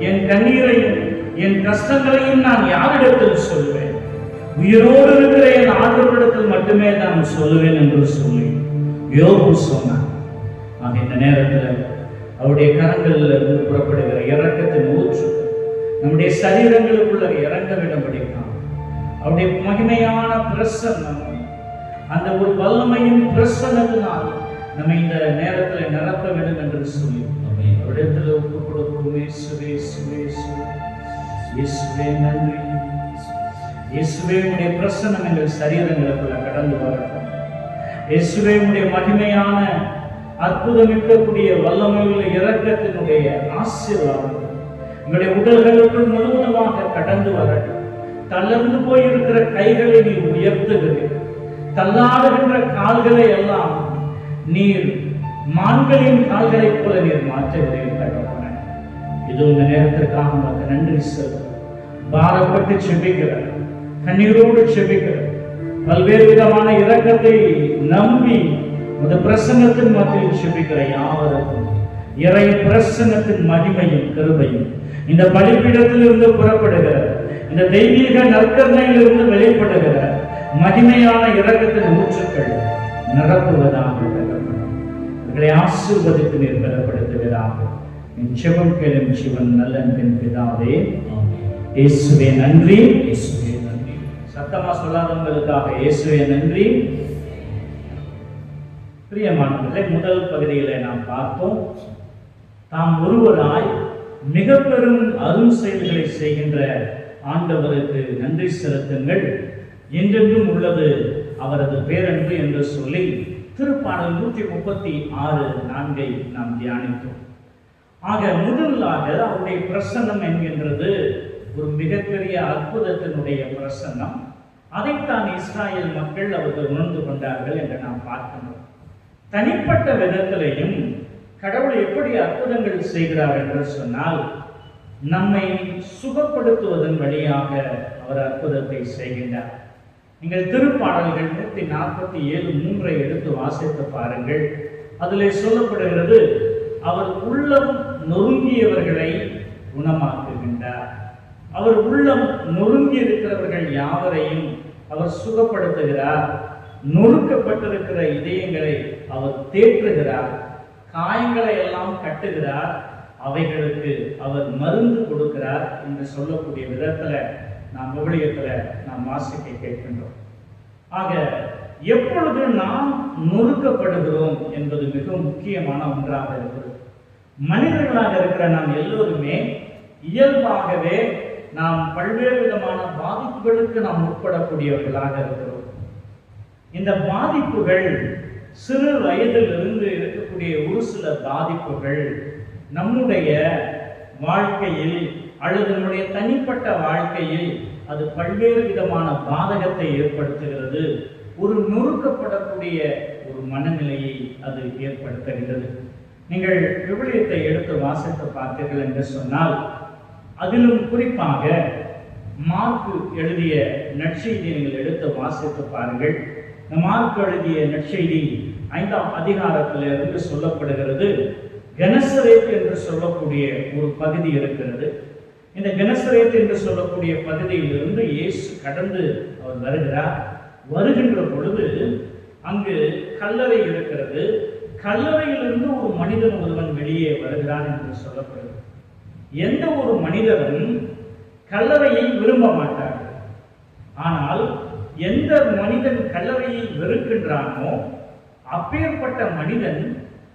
என் கண்ணீரையும் என் கஷ்டங்களையும் நான் யாரிடத்தில் சொல்லுவேன்? உயிரோடு இருக்கிற என் ஆண்டவரிடத்தில் மட்டுமே நான் சொல்லுவேன் என்று சொல்லி யோபு சொன்னார். ஆக இந்த நேரத்தில் அவருடைய கரங்களில் இருந்து புறப்படுகிற இரக்கத்தின் ஊற்று நம்முடைய சரீரங்களுக்குள்ள இறங்க விடம்படித்தான். அவருடைய மகிமையான பிரசன்னம், அந்த ஒரு வல்லமையின் பிரசன்னத்தினால் நம்ம இந்த நேரத்தில் நிரப்ப வேண்டும் என்று சொல்லி அவரிடத்தில் ஒப்பு கொடுப்போம். இயேசுவே, இயேசுவே நன்றி. இயேசுவே, உடைய பிரசன்னம் எங்கள் சரீரங்களுக்குள்ள கடந்து வரட்டும். இயேசுவே, உடைய மகிமையான அற்புதமிக்கக்கூடிய வல்லமையுள்ள இரக்கத்தினுடைய ஆசீர்வாதம் எங்களுடைய உடல்களுக்குள் முழுவதுமாக கடந்து வரட்டும். தளர்ந்து போயிருக்கிற கைகளை நீ உயர்த்துகிறீர். தள்ளாடுகின்ற கால்களை எல்லாம் நீர் மான்களின் கால்களைப் போல நீர் மாற்றுகிறீர். தகப்பனே, இது இந்த நேரத்திற்காக உங்களுக்கு நன்றி சொல்ல. பாரப்பட்டு செபிக்கிறார், கண்ணீரோடு செபிக்கிறார். பல்வேறு விதமான இரக்கத்தை நம்பி இந்த பிரசன்னத்தின் மத்தியில் செபிக்கிற யாவருக்கும் இறை பிரசன்னத்தின் மகிமையும் கிருபையும் இந்த பலிபீடத்தில் இருந்து புறப்படுகிற இந்த தெய்வீக நற்கருணையிலிருந்து வெளிப்படுகிற மகிமையான இரக்கத்தின் ஊற்றுக்கள் நிரப்புவதாக இவர்களை ஆசீர்வதித்து நீர் பலப்படுத்துவதாக. என் செபம் கேளும் சிவன் நல்ல அன்பின் பிதாவே. இயேசுவே நன்றி. இயேசுவே நன்றி. சத்தமா சொல்லாதவங்களுக்காக இயேசுவே நன்றி. பிரியமானவர்களே, முதல் பகுதியிலே நாம் பார்த்தோம், தாம் ஒருவராய் மிக பெரும் அரும் செயல்களை செய்கின்ற ஆண்டவருக்கு நன்றி செலுத்துங்கள், என்றென்றும் உள்ளது அவரது பேரன்பு என்று சொல்லி திருப்பாடல் 136:4 நாம் தியானித்தோம். ஆக முதலாக அவருடைய பிரசன்னம் என்கின்றது ஒரு மிகப்பெரிய அற்புதத்தினுடைய பிரசன்னம். அதைத்தான் இஸ்ராயேல் மக்கள் அவர்கள் உணர்ந்து கொண்டார்கள் என்று நாம் பார்க்கின்றோம். தனிப்பட்ட விதத்திலையும் கடவுள் எப்படி அற்புதங்கள் செய்கிறார் என்று சொன்னால், நம்மை சுகப்படுத்துவதன் வழியாக அவர் அற்புதத்தை செய்கின்றார். நீங்கள் திருப்பாடல்கள் 147:3 எடுத்து வாசித்து பாருங்கள். அதிலே சொல்லப்படுகிறது, அவர் உள்ளம் நொறுங்கியவர்களை குணமாக்குகின்றார். அவர் உள்ளம் நொறுங்கி இருக்கிறவர்கள் யாவரையும் அவர் சுகப்படுத்துகிறார். நொறுக்கப்பட்டிருக்கிற இதயங்களை அவர் தேற்றுகிறார். காயங்களை எல்லாம் கட்டுகிறார். அவைகளுக்கு அவர் மருந்து கொடுக்கிறார் என்று சொல்லக்கூடிய விதத்துல நாம் விவிலியத்துல நாம் வாசிக்க கேட்கின்றோம். ஆக எப்பொழுது நாம் நொறுக்கப்படுகிறோம் என்பது மிக முக்கியமான ஒன்றாக இருக்கிறது. மனிதர்களாக இருக்கிற நாம் எல்லோருமே இயல்பாகவே நாம் பல்வேறு விதமான பாதிப்புகளுக்கு நாம் உட்படக்கூடியவர்களாக இருக்கிறோம். இந்த பாதிப்புகள் சிறு வயதிலிருந்து இருக்கக்கூடிய ஒரு சில பாதிப்புகள் நம்முடைய வாழ்க்கையில் அல்லது நம்முடைய தனிப்பட்ட வாழ்க்கையில் அது பல்வேறு விதமான பாதகத்தை ஏற்படுத்துகிறது. ஒரு நொறுக்கப்படக்கூடிய ஒரு மனநிலையை அது ஏற்படுத்துகிறது. நீங்கள் விவிலியத்தை எடுத்து வாசித்து பார்த்தீர்கள் என்று சொன்னால், அதிலும் குறிப்பாக மார்க்கு எழுதிய நற்செய்தியை நீங்கள் எடுத்து வாசித்து பாருங்கள். இந்த மார்க்கு எழுதிய நற்செய்தி 5ஆம் அதிகாரத்திலிருந்து சொல்லப்படுகிறது. கெனசரேத் என்று சொல்லக்கூடிய ஒரு பகுதி இருக்கிறது. இந்த கெனசரேத் என்று சொல்லக்கூடிய பகுதியிலிருந்து இயேசு கடந்து அவர் வருகிறார். வருகின்ற பொழுது அங்கு கல்லறை இருக்கிறது. கல்லறையிலிருந்து ஒரு மனிதன் ஒருவன் வெளியே வருகிறான் என்று சொல்லப்படுகிறது. எந்த ஒரு மனிதரும் கல்லறையை விரும்ப மாட்டார்கள். ஆனால் எந்த மனிதன் கல்லறையை வெறுக்கின்றானோ அப்பேற்பட்ட மனிதன்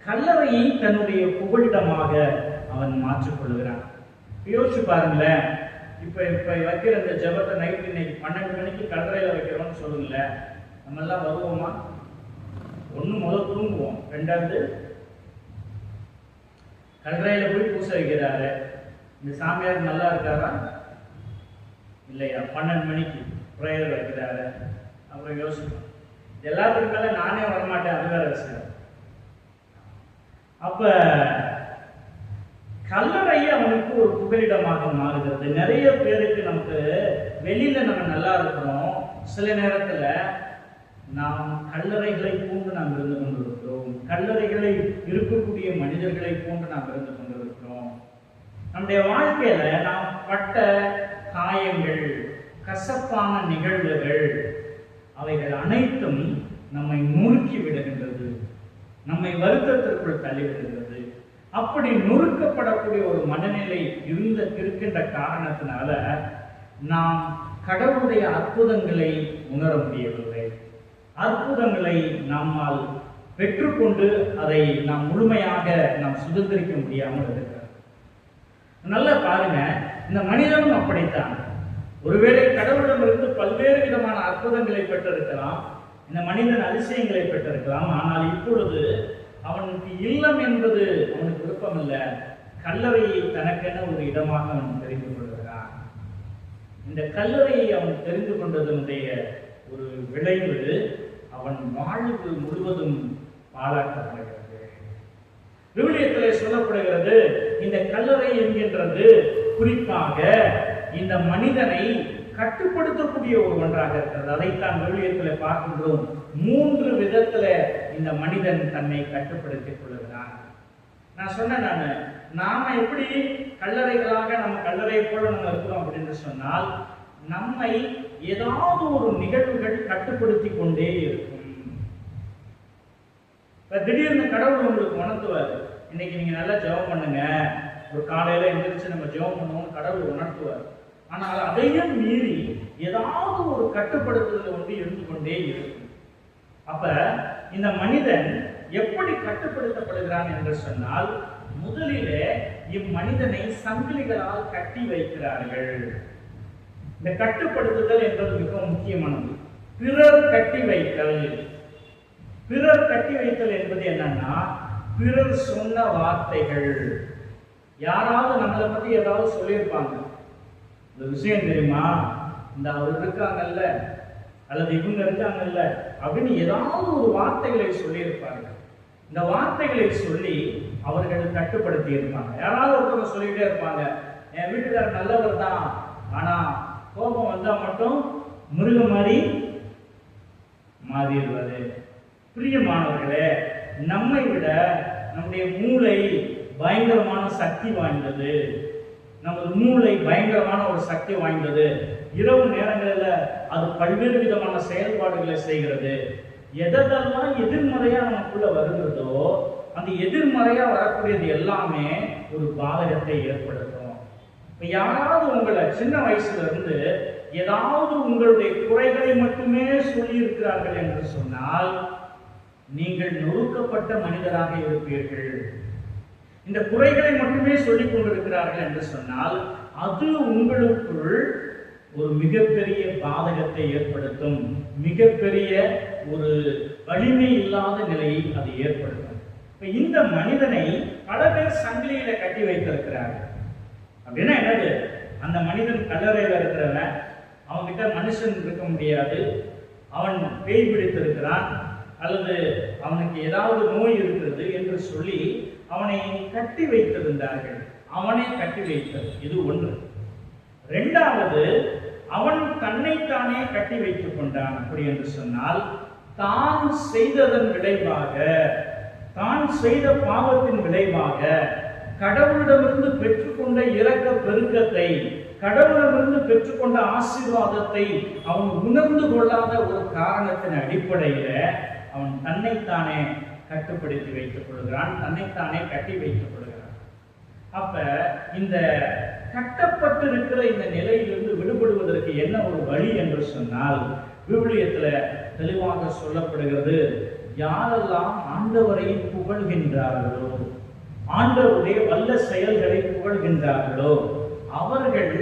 கல்லறையை தன்னுடைய புகலிடமாக அவன் மாற்றிக்கொள்கிறான். யோசிச்சு பாருங்களேன். இப்ப வைக்கிற இந்த ஜபத்தை நைட்டு இன்னைக்கு 12 மணிக்கு கல்லறையில வைக்கிறோம்னு சொல்லுங்கள, நம்ம எல்லாம் வருவோமா? முதல் தூங்குவோம், ரெண்டாவது கல்லறையில போய் பூசை வைக்கிறாரு, இந்த சாமியார் நல்லா இருக்காரா இல்லையா? 12 மணிக்கு ப்ரேயர் வைக்கிறாரு. அப்புறம் யோசிப்போம், எல்லாத்துக்கும் மேல நானே வரமாட்டேன், அது வேற விஷயம். அப்ப கல்லறை அவனுக்கு ஒரு புகலிடமாக மாறுகிறது. நிறைய பேருக்கு நமக்கு வெளியில நம்ம நல்லா இருக்கிறோம், சில நேரத்துல நாம் கல்லறைகளை போன்று நாம் இருந்து கொண்டிருக்கிறோம். கல்லறைகளை இருக்கக்கூடிய மனிதர்களை போன்று நாம் இருந்து கொண்டிருக்கிறோம். நம்முடைய வாழ்க்கையில நாம் பட்ட காயங்கள், கசப்பான நிகழ்வுகள், அவைகள் அனைத்தும் நம்மை நொறுக்கி விடுகின்றது, நம்மை வருத்தத்திற்குள் தள்ளிவிடுகிறது. அப்படி நொறுக்கப்படக்கூடிய ஒரு மனநிலை இருக்கின்ற காரணத்தினால நாம் கடவுளுடைய அற்புதங்களை உணர முடியவில்லை. அற்புதங்களை நம்மால் பெற்றுக்கொண்டு அதை நாம் முழுமையாக நாம் சுதந்திரிக்க முடியாமல் இருக்கிறோம். நல்லா பாருங்க, இந்த மனிதனும் அப்படித்தான். ஒருவேளை கடவுளிடமிருந்து பல்வேறு விதமான அற்புதங்களை பெற்றிருக்கலாம், இந்த மனிதன் அதிசயங்களை பெற்றிருக்கலாம். ஆனால் இப்பொழுது அவனுக்கு இல்லம் என்பது அவனுக்கு விருப்பம் இல்லை. கல்லறையை தனக்கென ஒரு இடமாக அவன் தெரிந்து கொள்கிறான். இந்த கல்லறையை அவன் தெரிந்து கொண்டதனுடைய ஒரு விளைவு அவன் வாழ்வு முழுவதும் பாழாக்கப்படுகிறது. விவிலியத்திலே சொல்லப்படுகிறது, இந்த கல்லறை என்கின்றது குறிப்பாக இந்த மனிதனை கட்டுப்படுத்தக்கூடிய ஒரு ஒன்றாக இருக்கிறது. அதைத்தான் விவிலியத்தில் பார்க்கின்றோம். 3 விதத்துல இந்த மனிதன் தன்னை கட்டுப்படுத்திக் கொள்கிறான். நான் சொன்னேன், நாம எப்படி கல்லறைகளாக நம்ம கல்லறை போல நம்ம இருக்கிறோம் அப்படின்னு சொன்னால், நம்மை ஏதாவது ஒரு நிகழ்வுகள் கட்டுப்படுத்தி கொண்டே இருக்கும். திடீர்னு கடவுள் உங்களுக்கு உணர்த்துவார், இன்னைக்கு நீங்க நல்லா ஜெபம் பண்ணுங்க, ஒரு காலையில எந்திரிச்சு நம்ம ஜெபம் பண்ணுவோம், கடவுள் உணர்த்துவார். ஆனால் அதையும் மீறி ஏதாவது ஒரு கட்டுப்படுத்துதல் இருந்து கொண்டே இருக்கும். அப்ப இந்த மனிதன் எப்படி கட்டுப்படுத்தப்படுகிறான் என்று சொன்னால், முதலிலே இம்மனிதனை சங்கிலிகளால் கட்டி வைக்கிறார்கள். இந்த கட்டுப்படுத்துதல் என்பது மிக முக்கியமானது. பிறர் கட்டி வைத்தல். பிறர் கட்டி வைத்தல் என்பது என்னன்னா, பிறர் சொன்ன வார்த்தைகள். யாராவது நம்மளை பத்தி ஏதாவது சொல்லியிருப்பாங்க, இந்த விஷயம் தெரியுமா, இந்த அவர் இருக்காங்கல்ல அல்லது இவங்க இருக்காங்கல்ல அப்படின்னு ஏதாவது ஒரு வார்த்தைகளை சொல்லியிருப்பார்கள். இந்த வார்த்தைகளை சொல்லி அவர்கள் கட்டுப்படுத்தி இருப்பாங்க. யாராவது ஒருத்தவங்க சொல்லிக்கிட்டே இருப்பாங்க, என் வீட்டுக்காரர் நல்லவர் தான், ஆனா கோபம் வந்தா மட்டும் மிருகம் மாதிரி மாறிடுவது. பிரியமானவர்களே, நம்மை விட நம்முடைய மூளை பயங்கரமான சக்தி வாய்ந்தது. நமது மூளை பயங்கரமான ஒரு சக்தி வாய்ந்தது. இரவு நேரங்களில் அது பல்வேறு விதமான செயல்பாடுகளை செய்கிறது. எதெல்லாம் எதிர்மறையா நமக்குள்ள வருகிறதோ அந்த எதிர்மறையா வரக்கூடியது எல்லாமே ஒரு பாதகத்தை ஏற்படுத்தும். இப்ப யாராவது உங்களை சின்ன வயசுல இருந்து ஏதாவது உங்களுடைய குறைகளை மட்டுமே சொல்லி இருக்கிறார்கள் என்று சொன்னால் நீங்கள் நொறுக்கப்பட்ட மனிதராக இருப்பீர்கள். இந்த குறைகளை மட்டுமே சொல்லிக் கொண்டிருக்கிறார்கள் என்று சொன்னால் அது உங்களுக்குள் ஒரு மிகப்பெரிய பாதகத்தை ஏற்படுத்தும். மிகப்பெரிய ஒரு வலிமை இல்லாத நிலையை அது ஏற்படுத்தும். இப்ப இந்த மனிதனை பல பேர் சங்கிலியில கட்டி வைத்திருக்கிறார்கள். அப்படின்னா என்னது? அந்த மனிதன் கல்லறையில் இருக்கிறவன், அவன்கிட்ட மனுஷன் இருக்க முடியாது, அவன் பேய் பிடித்திருக்கிறான் அல்லது அவனுக்கு ஏதாவது நோய் இருக்கிறது என்று சொல்லி அவனை கட்டி வைத்திருந்தார்கள். அவனை கட்டி வைத்தது இது ஒன்று. இரண்டாவது, அவன் தன்னைத்தானே கட்டி வைத்துக் கொண்டான். அப்படி என்று சொன்னால் தான் செய்ததன் விளைவாக, தான் செய்த பாவத்தின் விளைவாக கடவுளிடமிருந்து பெற்றுக்கொண்ட இரக்க பெருக்கத்தை, கடவுளிடமிருந்து பெற்றுக்கொண்ட ஆசீர்வாதத்தை அவன் உணர்ந்து கொள்ளாத ஒரு காரணத்தின் அடிப்படையில அவன் தன்னைத்தானே கட்டுப்படுத்தி வைத்துக் கொள்கிறான், தன்னைத்தானே கட்டி வைத்துக் கொள்கிறான். அப்ப இந்த கட்டப்பட்டிருக்கிற இந்த நிலையிலிருந்து விடுபடுவதற்கு என்ன ஒரு வழி என்று சொன்னால் விவிலியத்துல தெளிவாக சொல்லப்படுகிறது. யாரெல்லாம் ஆண்டவரை புகழ்கின்றார்களோ, ஆண்டவருடைய வல்ல செயல்களை புகழ்கின்றார்களோ அவர்கள்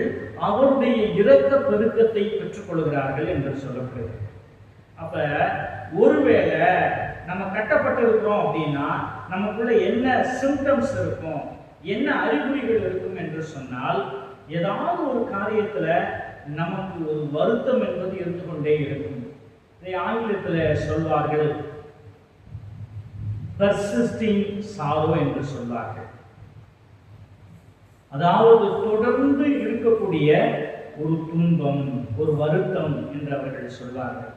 அவருடைய இரக்க பெருக்கத்தை பெற்றுக் கொள்கிறார்கள் என்று சொல்லப்படுகிறது. அப்ப ஒருவேளை நம்ம கட்டப்பட்டிருக்கிறோம் அப்படின்னா நமக்குள்ள என்ன சிம்டம்ஸ் இருக்கும், என்ன அறிகுறிகள் இருக்கும் என்று சொன்னால் ஏதாவது ஒரு காரியத்துல நமக்கு ஒரு வருத்தம் என்பது இருந்து கொண்டே இருக்கும். இதை ஆங்கிலத்தில் சொல்வார்கள் persisting sorrow என்று சொல்வார்கள். அதாவது தொடர்ந்து இருக்கக்கூடிய ஒரு துன்பம், ஒரு வருத்தம் என்று அவர்கள் சொல்வார்கள்.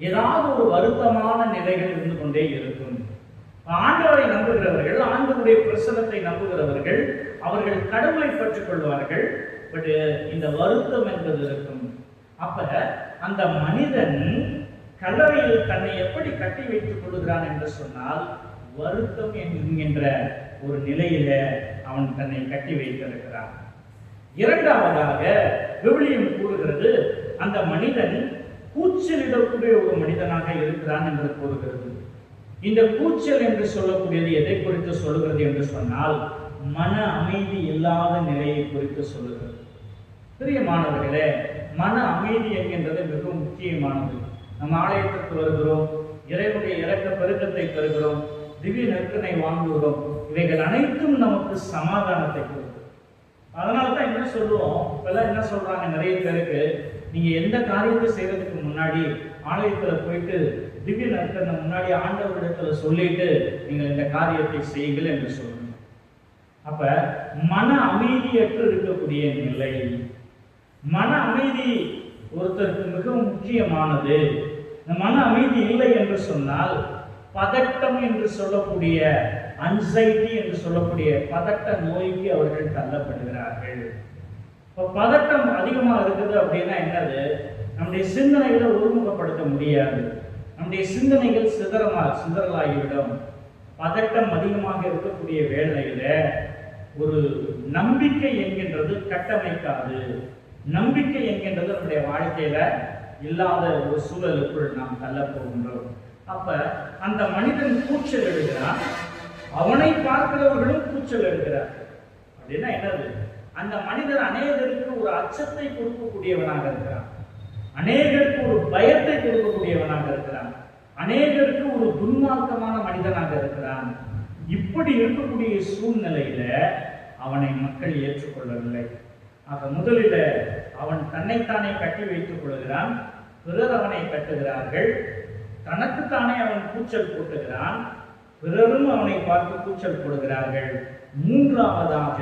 ஏதாவது ஒரு வருத்தமான நிலைகள் இருந்து கொண்டே இருக்கும். ஆண்டவரை நம்புகிறவர்கள், ஆண்டவருடைய பிரசனத்தை நம்புகிறவர்கள், அவர்கள் கடவுளை பற்றிக் கொள்வார்கள். பட் இந்த வருத்தம் என்பது இருக்கும். அப்ப அந்த மனிதன் கல்லறையில் தன்னை எப்படி கட்டி வைத்துக் கொள்கிறான் என்று சொன்னால் வருத்தம் என்கின்ற ஒரு நிலையில அவன் தன்னை கட்டி வைத்திருக்கிறான். இரண்டாவதாக விவிலியம் கூறுகிறது அந்த மனிதன் கூச்சலிடக்கூடிய ஒரு மனிதனாக இருக்கிறான் என்று கூறுகிறது. இந்த கூச்சல் என்று சொல்லக்கூடியது எதை குறித்து சொல்லுகிறது என்று சொன்னால் மன அமைதி இல்லாத நிலையை குறித்து சொல்லுகிறது. பிரியமானவர்களே, மன அமைதி என்கின்றது மிகவும் முக்கியமானது. நம் ஆலயத்திற்கு வருகிறோம், இறைவனுடைய இரக்க பெருக்கத்தை பெறுகிறோம், திவ்ய நற்கனை வாங்குகிறோம். இவைகள் அனைத்தும் நமக்கு சமாதானத்தை கொடுக்கும். அதனால தான் என்ன சொல்லுவோம், இப்பெல்லாம் என்ன சொல்றாங்க நிறைய பேருக்கு, நீங்க எந்த காரியத்தை செய்யறதுக்கு முன்னாடி ஆலயத்துல போயிட்டு திவ்ய நற்கனை முன்னாடி ஆண்டவரிடத்துல சொல்லிட்டு நீங்கள் இந்த காரியத்தை செய்யுங்கள் என்று சொல்லணும். அப்ப மன அமைதியற்று இருக்கக்கூடிய நிலை, மன அமைதி ஒருத்தருக்கு மிகவும் முக்கியமானது. இந்த மன அமைதி இல்லை என்று சொன்னால் பதட்டம் என்று சொல்லக்கூடிய அன்சைட்டி என்று சொல்லக்கூடிய பதட்ட நோய்க்கு அவர்கள் தள்ளப்படுகிறார்கள். இப்போ பதட்டம் அதிகமாக இருக்குது அப்படின்னா என்னது? நம்முடைய சிந்தனைகளை ஒருமுகப்படுத்த முடியாது, நம்முடைய சிந்தனைகள் சிதறலாகிவிடும். பதட்டம் அதிகமாக இருக்கக்கூடிய வேளையில ஒரு நம்பிக்கை என்கின்றது கட்டமைக்காது. நம்பிக்கை என்கின்றது நம்முடைய வாழ்க்கையில இல்லாத ஒரு சூழலுக்குள் நாம் தள்ள போகின்றோம். அப்ப அந்த மனிதன் கூச்சல் எடுக்கிறான், அவனை பார்க்கிறவர்களும் கூச்சல் எடுக்கிறார். அப்படின்னா என்னது? அந்த மனிதன் அநேகருக்கு ஒரு அச்சத்தை கொடுக்கக்கூடியவனாக இருக்கிறான், அநேகருக்கு ஒரு பயத்தை கொடுக்கக்கூடியவனாக இருக்கிறான், அநேகருக்கு ஒரு துன்மார்க்கமான மனிதனாக இருக்கிறான். இப்படி இருக்கக்கூடிய சூழ்நிலையில அவனை மக்கள் ஏற்றுக்கொள்ளவில்லை. ஆக முதலில் அவன் தன்னைத்தானே கட்டி வைத்துக் கொள்கிறான், பிறர் அவனை கட்டுகிறார்கள், தனக்குத்தானே அவன் கூச்சல் போட்டுகிறான், பிறரும் அவனை பார்த்து கூச்சல் போடுகிறார்கள். மூன்றாவதாக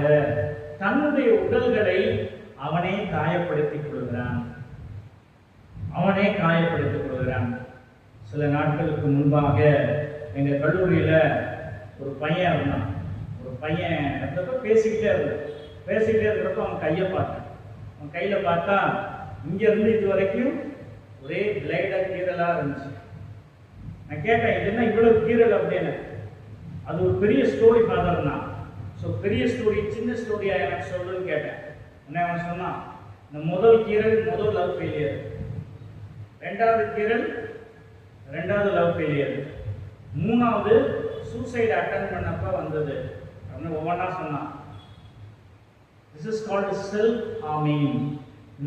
தன்னுடைய உடல்களை அவனே காயப்படுத்திக் கொள்கிறான், அவனே காயப்படுத்திக் கொள்கிறான். சில நாட்களுக்கு முன்பாக எங்க கல்லூரியில ஒரு பையன் இருந்தான். ஒரு பையன் பேசிக்கிட்டே இருந்தான். பேசிக்கிட்டே இருக்கிறப்ப அவன் கையை பார்த்தேன். அவன் கையில் பார்த்தா இங்கேருந்து இது வரைக்கும் ஒரே பிளைடாக கீரலாக இருந்துச்சு. நான் கேட்டேன், இது என்ன இவ்வளோ கீரல் அப்படின்னு. அது ஒரு பெரிய ஸ்டோரி ஃபாதர்னா. ஸோ பெரிய ஸ்டோரி சின்ன ஸ்டோரியாக எனக்கு சொல்லுன்னு கேட்டேன். என்ன அவன் சொன்னான், இந்த முதல் கீரல் முதல் லவ் ஃபெயிலியர், ரெண்டாவது கீரல் ரெண்டாவது லவ் ஃபெயிலியர், மூணாவது சூசைடு அட்டன் பண்ணப்ப வந்தது அப்படின்னு ஒவ்வொன்றா சொன்னான். This is called self harming.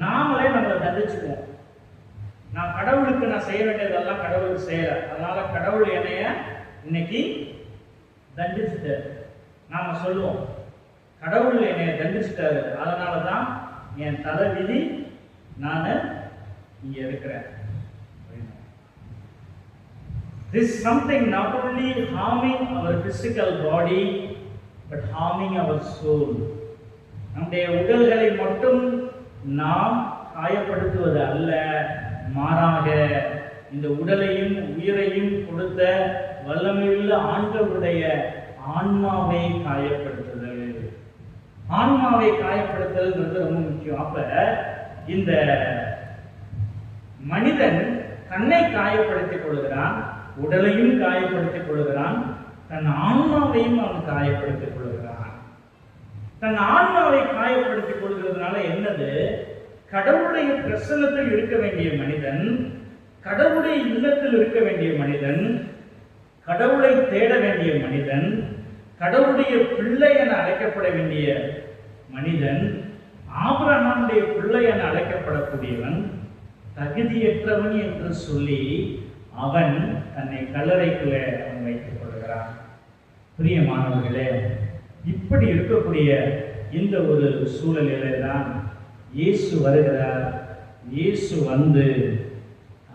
நாமளே நம்மளை தண்டிச்சுக்குவோம். நான் கடவுளுக்கு நான் செய்ய வேண்டியதெல்லாம் கடவுளுக்கு செய்யலை, அதனால கடவுள் என்னைய இன்னைக்கு தண்டிச்சுட்டாரு. நாம சொல்லுவோம், கடவுள் என்னைய தண்டிச்சுட்டாரு, அதனால தான் என் தலை விதி நான் இங்க இருக்கிறேன். This is something not only harming our physical body but harming our soul. நம்முடைய உடல்களை மட்டும் நாம் காயப்படுத்துவது அல்ல, மாறாக இந்த உடலையும் உயிரையும் கொடுத்த வல்லமையுள்ள ஆண்டவருடைய ஆன்மாவை காயப்படுத்துதல். ஆன்மாவை காயப்படுத்துதல்ன்றது ரொம்ப முக்கியம். அப்ப இந்த மனிதன் தன்னை காயப்படுத்திக் கொள்கிறான், உடலையும் காயப்படுத்திக் கொள்கிறான், தன் ஆன்மாவையும் அவன் காயப்படுத்திக் கொள்கிறான். தன் ஆன்மாவை காயப்படுத்திக் கொள்கிறதுனால என்னது, கடவுளுடைய பிரசன்னத்தில் இருக்க வேண்டிய மனிதன், கடவுளுடைய இல்லத்தில் இருக்க வேண்டிய மனிதன், கடவுளை தேட வேண்டிய மனிதன், கடவுளுடைய பிள்ளை என அழைக்கப்பட வேண்டிய மனிதன், ஆபிரகாமுடைய பிள்ளை என அழைக்கப்படக்கூடியவன் தகுதியற்றவன் என்று சொல்லி அவன் தன்னை கல்லறைக்குள்ளே அவன் வைத்துக் கொள்கிறான். பிரியமானவர்களே, இப்படி இருக்கக்கூடிய இந்த ஒரு சூழலிலே தான் இயேசு வருகிறார். இயேசு வந்து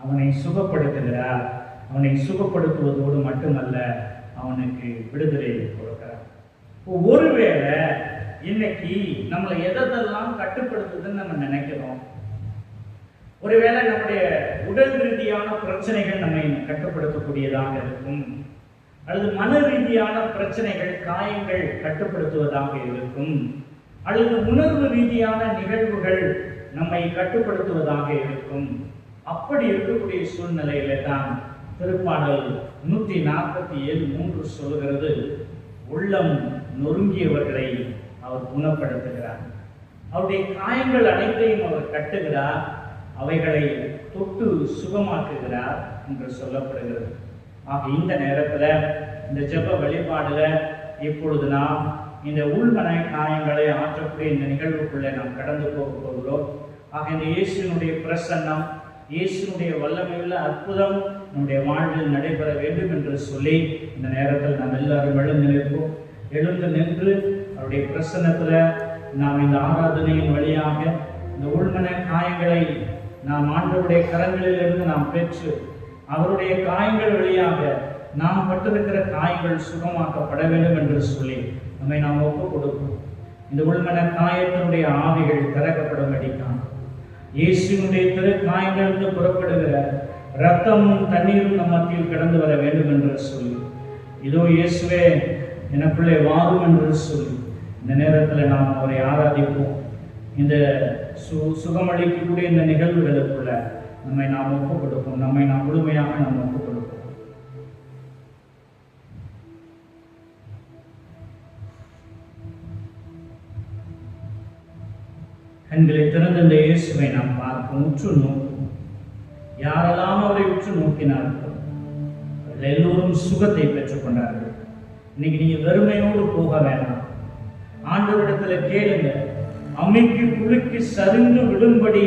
அவனை சுகப்படுத்துகிறார். அவனை சுகப்படுத்துவதோடு மட்டுமல்ல, அவனுக்கு விடுதலை கொடுக்கிறார். ஒருவேளை இன்னைக்கு நம்மளை எதெல்லாம் கட்டுப்படுத்துதுன்னு நம்ம நினைக்கிறோம். ஒருவேளை நம்முடைய உடல் ரீதியான பிரச்சனைகள் நம்மை கட்டுப்படுத்தக்கூடியதாக இருக்கும், அல்லது மன ரீதியான பிரச்சனைகள் காயங்கள் கட்டுப்படுத்துவதாக இருக்கும், அல்லது உணர்வு ரீதியான நிகழ்வுகள் நம்மை கட்டுப்படுத்துவதாக இருக்கும். அப்படி இருக்கக்கூடிய சூழ்நிலையில தான் திருப்பாடல் 147:3 சொல்கிறது, உள்ளம் நொறுங்கியவர்களை அவர் குணப்படுத்துகிறார், அவருடைய காயங்கள் அனைத்தையும் அவர் கட்டுகிறார், அவைகளை தொட்டு சுகமாக்குகிறார் என்று சொல்லப்படுகிறது. ஆக இந்த நேரத்துல இந்த ஜெப வழிபாடுல இப்பொழுது நாம் இந்த உள்மன காயங்களை ஆற்றக்கூடிய இந்த நிகழ்வுக்குள்ளே நாம் கடந்து போகிறோம். ஆக இந்த இயேசுனுடைய பிரசன்னம், இயேசுனுடைய வல்லமையுள்ள அற்புதம் நம்முடைய வாழ்வில் நடைபெற வேண்டும் என்று சொல்லி இந்த நேரத்தில் நாம் எல்லாரும் எழுந்து நிற்போம். எழுந்து நின்று அவருடைய பிரசன்னத்துல நாம் இந்த ஆராதனையின் வழியாக இந்த உள்மன காயங்களை நாம் ஆண்டவருடைய கரங்களிலிருந்து நாம் பெற்று அவருடைய காயங்கள் வழியாக நாம் பட்டிருக்கிற காயங்கள் சுகமாக்கப்பட வேண்டும் என்று சொல்லி நம்மை நாம் ஒப்புக் கொடுப்போம். இந்த உள்மன காயத்தினுடைய ஆவிகள் திறக்கப்படும்படிக்கான இயேசுனுடைய திரு காயங்களிலிருந்து புறப்படுகிற ரத்தமும் தண்ணீரும் நம் மத்தியில் கடந்து வர வேண்டும் என்று சொல்லி, இதோ இயேசுவே எனக்குள்ளே வாரும் என்று சொல்லி இந்த நேரத்தில் நாம் அவரை ஆராதிப்போம். இந்த சுகமளிக்கக்கூடிய இந்த நிகழ்வுகளுக்குள்ள நம்மை நாம் ஒப்புக் கொடுப்போம். நம்மை நாம் முழுமையாக நாம் ஒப்புக் கொடுப்போம். கண்களை திறந்த இந்த இயேசுவை நாம் பார்ப்போம், உற்று நோக்கும். யாரெல்லாம் அவரை உற்று நோக்கினார்கள் அதில் எல்லோரும் சுகத்தை பெற்றுக் கொண்டார்கள். இன்னைக்கு நீங்க வெறுமையோடு போக வேண்டாம். ஆண்டவரிடத்துல கேளுங்க, அமைக்கு குலுக்கி சரிந்து விடும்படி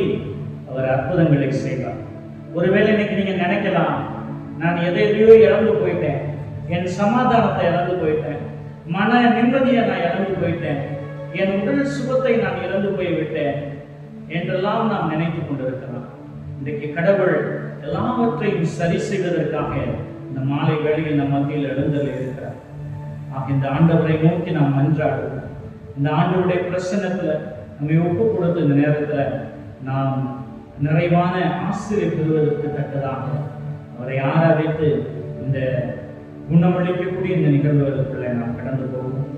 அவர் அற்புதங்களை செய்வார். ஒருவேளை இன்னைக்கு நீங்க நினைக்கலாம், நான் எதையோ இழந்து போயிட்டேன், என் சமாதானத்தை இழந்து போயிட்டேன், மன நிம்மதியை நான் இழந்து போயிட்டேன், என் உடல் சுகத்தை நான் இழந்து போய்விட்டேன் என்றெல்லாம் நாம் நினைத்து கொண்டிருக்கலாம். இன்றைக்கு கடவுள் எல்லாவற்றையும் சரி செய்வதற்காக இந்த மாலை வேளையில் நம் மத்தியில் எழுந்தல் இருக்கிறார். ஆக இந்த ஆண்டவரை நோக்கி நாம் மன்றாடுவோம். இந்த ஆண்டவருடைய பிரசன்னத்துல நம்மை ஒப்பு கொடுத்த இந்த நேரத்துல நாம் நிறைவான ஆசிரியர் பெறுவதற்கு தக்கதாக அவரை ஆராதித்து இந்த குணமளிக்கக்கூடிய இந்த நிகழ்வுகளுக்குள்ள நாம் கடந்து போவோம்.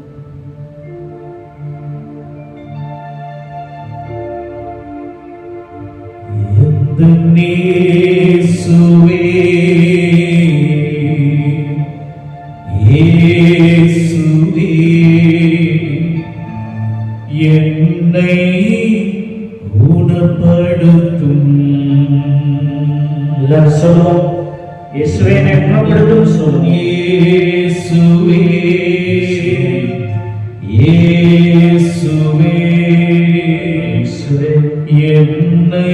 இயேசுவே இயேசுவே என்னை குணப்படுத்தும். எல்லாரும் சொல்லுவோம், இயேசுவே என்னை குணப்படுத்தும் சொல்லுவோம். இயேசுவே இயேசுவே இயேசுவே என்னை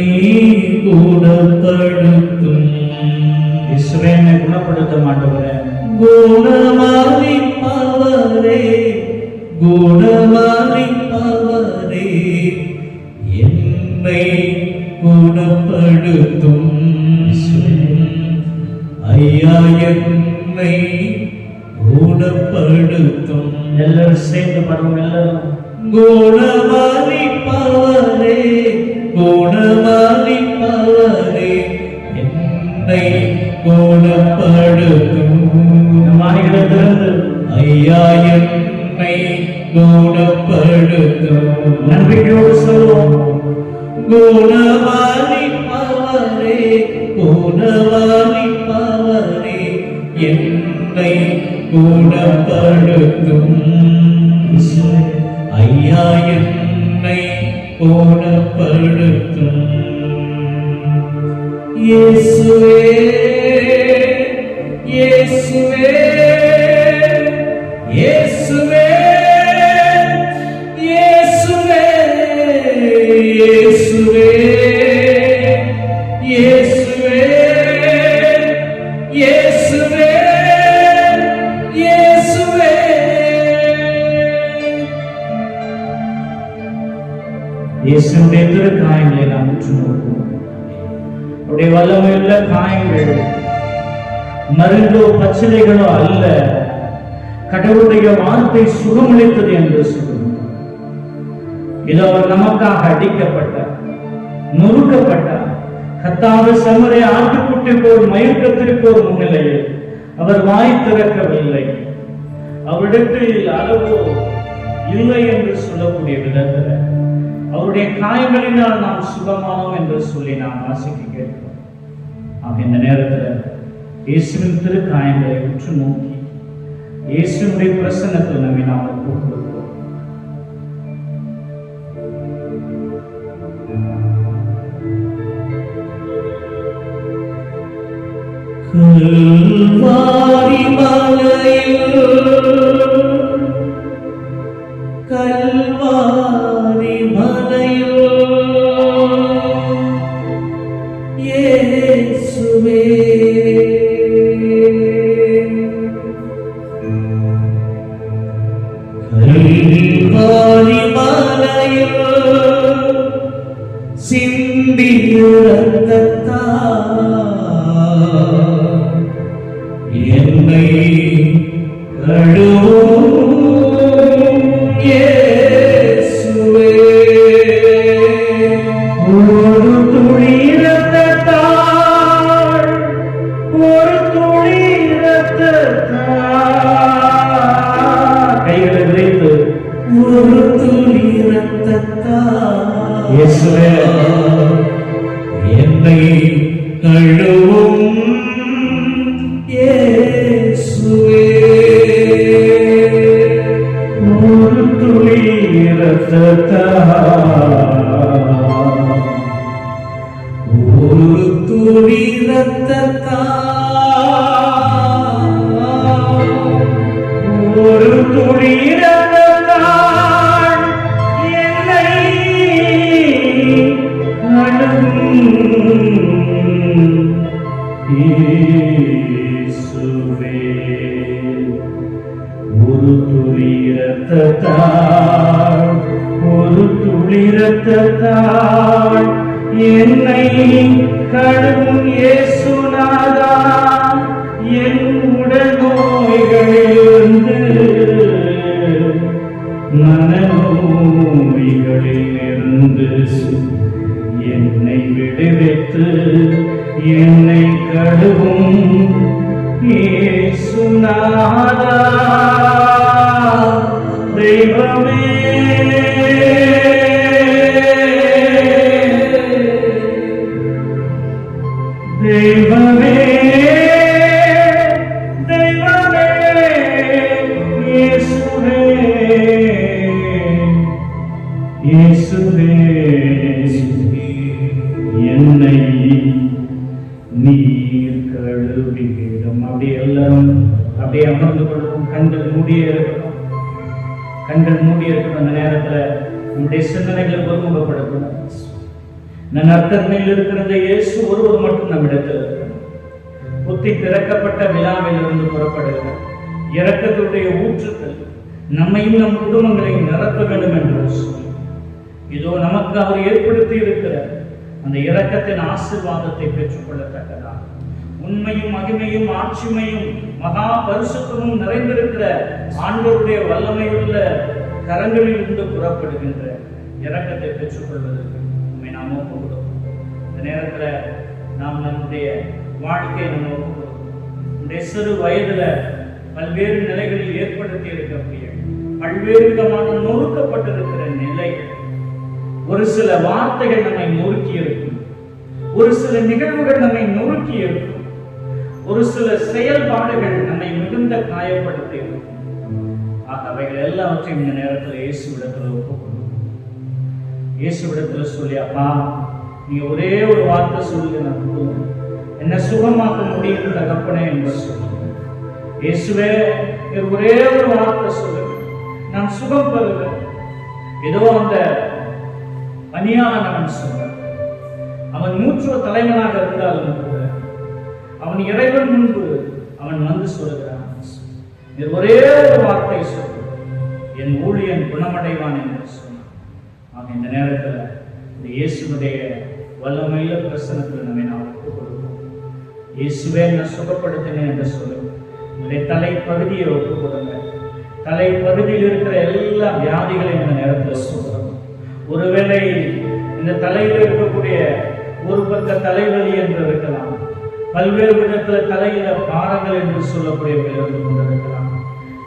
குணப்படுத்தும். இயேசுவே என்னை குணப்படுத்தும் ஆண்டவரே. குணமளிப்பவரே குணமளிப்பவரே என்னை குணப்படுத்தும். ஐயா என்னை குணப்படுத்தும். எல்லாரும் சேர்ந்து பாடுவோம். எல்லாரும் குணமளிப்பவரே குணமளிப்பவரே என்னை குணப்படுத்தும். மாணிகளை திறந்து ஐயா என்னை குணப்படுத்தும். நம்பிக்கையோடு சொல்லுவோம். குணமளிப்பவரே குணமளிப்பவரே என்னை குணப்படுத்தும். ஐயா என்னை குணப்படுத்தும். இயேசுவே இயேசுவே இயேசுவே இயேசுவே இயேசுவே இயேசுவே இயேசுவே இயேசுவே இயேசுடைய திருக்காயங்களை நாம் உற்று நோக்குவோம். அவருடைய வல்லமையுள்ள காயங்கள் மருந்தோ பச்சிலைகளோ அல்ல, கடவுளுடைய வார்த்தை சுகமளித்தது என்று சொல்லுவோம். இது அவர் நமக்காக அடிக்கப்பட்டார், நொறுக்கப்பட்டார். கர்த்தாவே சமரிய ஆட்டுக்குட்டி போல் மயக்கத்திற்கோர் முன்னிலையில் அவர் வாய் திறக்கவில்லை. அவரிடத்தில் அளவோ இல்லை என்று சொல்லக்கூடிய விதத்தில் அவருடைய காயங்களினால் நாம் சுகமானோம் என்று சொல்லி நாம் வாசிக்க கேட்கிறோம். ஆக இந்த நேரத்தில் இயேசுவின் திருக்காயங்களை உற்று நோக்கி இயேசுடைய பிரசன்னத்தில் நம்மை நாம் ஒப்புக்கொள்வோம். கல்வாரி மலையில் கல்வாரி மலையில் இயேசுவே கல்வாரி மலையில் சிந்திய இரத்தத்தால் என்னை கழுவும் இயேசுவே. ஒரு துளி இரத்தத்தால், ஒரு துளி இரத்தத்தால், கைகளை விரித்து ஒரு துளி இரத்தத்தால் இயேசுவே என்னை கழுவும் இயேசுவே. ஒரு துளி இரத்தத்தால், ஒரு துளி இரத்தத்தால் ஒரு துளி இரத்தத்தால் என்னை கழுவும் இயேசுவே. ஒரு துளி இரத்தத்தால், ஒரு துளி இரத்தத்தால் என்னை கழுவும் இயேசுநாதா. என் உடல் நோய்களிலிருந்து, மனநோய்களிலிருந்து என்னை விடுவித்து என்னை கழுவும் இயேசுநாதா. தெய்வமே மூடியே இருக்கணும், கண்கள் மூடி இருக்கணும். அந்த நேரத்தில் நம்முடைய சிந்தனைகளை ஒருமுகப்படுத்தணும். நற்கருணையில் இருக்கிற இந்த இயேசு ஒருவர் மட்டும் நம்மிடத்தில் இருக்கணும். புத்தி திறக்கப்பட்ட விழாவிலிருந்து புறப்படுகிற இரக்கத்துடைய ஊற்றுக்கள் நம்மையும் நம் குடும்பங்களையும் நிரப்ப வேண்டும் என்று சொல்லி, இதோ நமக்கு அவர் ஏற்படுத்தி இருக்கிற அந்த இரக்கத்தின் ஆசீர்வாதத்தை பெற்றுக்கொள்ளத்தக்கதாக உண்மையும் மகிமையும் ஆட்சிமையும் மகா பரிசுத்தமும் நிறைந்திருக்கிற ஆண்டவருடைய வல்லமையுள்ள கரங்களில் இருந்து புறப்படுகின்ற இரக்கத்தை பெற்றுக்கொள்வதற்கு உண்மை நாம் ஒப்புக்கொடுக்கும். இந்த நேரத்தில் நாம் நம்முடைய வாழ்க்கையை நம்ம ஒப்புக்கொடுக்கும். நம்முடைய சிறு வயதுல பல்வேறு நிலைகளில் ஏற்படுத்தி இருக்கக்கூடிய பல்வேறு விதமான நொறுக்கப்பட்டிருக்கிற நிலைகள், ஒரு சில வார்த்தைகள் நம்மை நொறுக்கி இருக்கும், ஒரு சில நிகழ்வுகள் நம்மை நொறுக்கி இருக்கும், ஒரு சில செயல்பாடுகள் நம்மை மிகுந்த காயப்படுத்தி இருக்கும். அவைகள் எல்லாவற்றையும் இந்த நேரத்தில் இயேசுவிடத்தில் ஒப்புக்கொள்ளும். இயேசுவிடத்தில் சொல்லி, அப்பா நீங்க ஒரே ஒரு வார்த்தை சொல்லி நான் என்ன சுகமாக்க முடியும் தகப்பனே என்று சொல்லி, இயேசுவே ஒரே ஒரு வார்த்தை சொல்லுங்க, நான் சுகம் பெறுவேன். ஏதோ அந்த பணியாளன் சொல்றான், அவன் 100 தலைவனாக இருந்தாலும் கூட அவன் இறைவன் முன்பு அவன் வந்து சொல்லுகிறான், ஒரே ஒரு வார்த்தை சொல்லு, என் ஊழியன் குணமடைவான் என்று சொன்னான். ஆக இந்த நேரத்தில் இந்த இயேசுடைய வல்லமையில பிரசனத்தில் நம்மை நாம் ஒப்புக் கொடுப்போம். இயேசுவே நான் சுகப்படுத்தினேன் என்று சொல்லுங்க. உங்களுடைய தலைப்பகுதியை ஒப்புக் கொடுங்க. தலைப்பகுதியில் இருக்கிற எல்லா வியாதிகளையும் இந்த நேரத்தில் சொல்றோம். ஒருவேளை இந்த தலையில் இருக்கக்கூடிய ஒரு பக்க தலைவலி என்று இருக்கலாம், பல்வேறு விதத்துல தலையில பாரங்கள் என்று சொல்லக்கூடியவர்கள் இருந்து கொண்டிருக்கலாம்,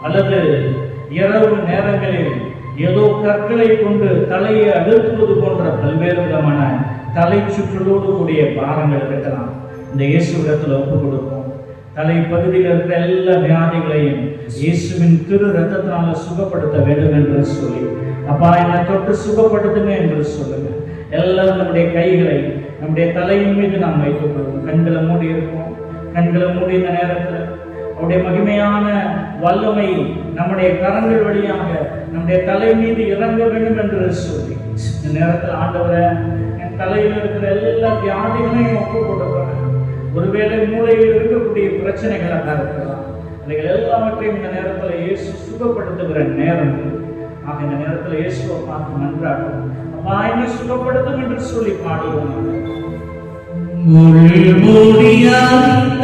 அல்லது இரவு நேரங்களில் ஏதோ கற்களை கொண்டு தலையை அழுத்துவது போன்ற பல்வேறு விதமான தலை சுற்றலோடு கூடிய பாரங்கள் இருக்கலாம். இந்த இயேசுவிடத்தில் ஒப்புக் கொடுப்போம். தலைப்பகுதியில் இருக்கிற எல்லா வியாதிகளையும் இயேசுவின் திரு ரத்தத்தினால சுகப்படுத்த வேண்டும் என்று சொல்லி, அப்பா என்னை தொட்டு சுகப்படுத்துங்க என்று சொல்லுங்க. எல்லாரும் நம்முடைய கைகளை நம்முடைய தலையின் மீது நாம் வைத்துக் கொள்வோம். கண்களை மூடி இருப்போம். கண்களை மூடி இந்த நேரத்தில் அவருடைய மகிமையான வல்லமை நம்முடைய கரங்கள் வழியாக நம்முடைய தலை மீது இறங்க வேண்டும் என்று சொல்லி, இந்த நேரத்தில் ஆண்டவரை என் தலையில் இருக்கிற எல்லா வியாதிகளையும் ஒப்புக் கொடுக்கிறேன். ஒருவேளை மூளையில் இருக்கக்கூடிய பிரச்சனைகளாக இருக்கலாம், அவைகள் எல்லாவற்றையும் இந்த நேரத்தில் இயேசு சுகப்படுத்துகிற நேரம். ஆக இந்த நேரத்தில் இயேசுவை பார்த்து மன்றாடும், அப்பா என்னை சுகப்படுத்தும் என்று சொல்லி பாடுவோம். முள்முடியாந்த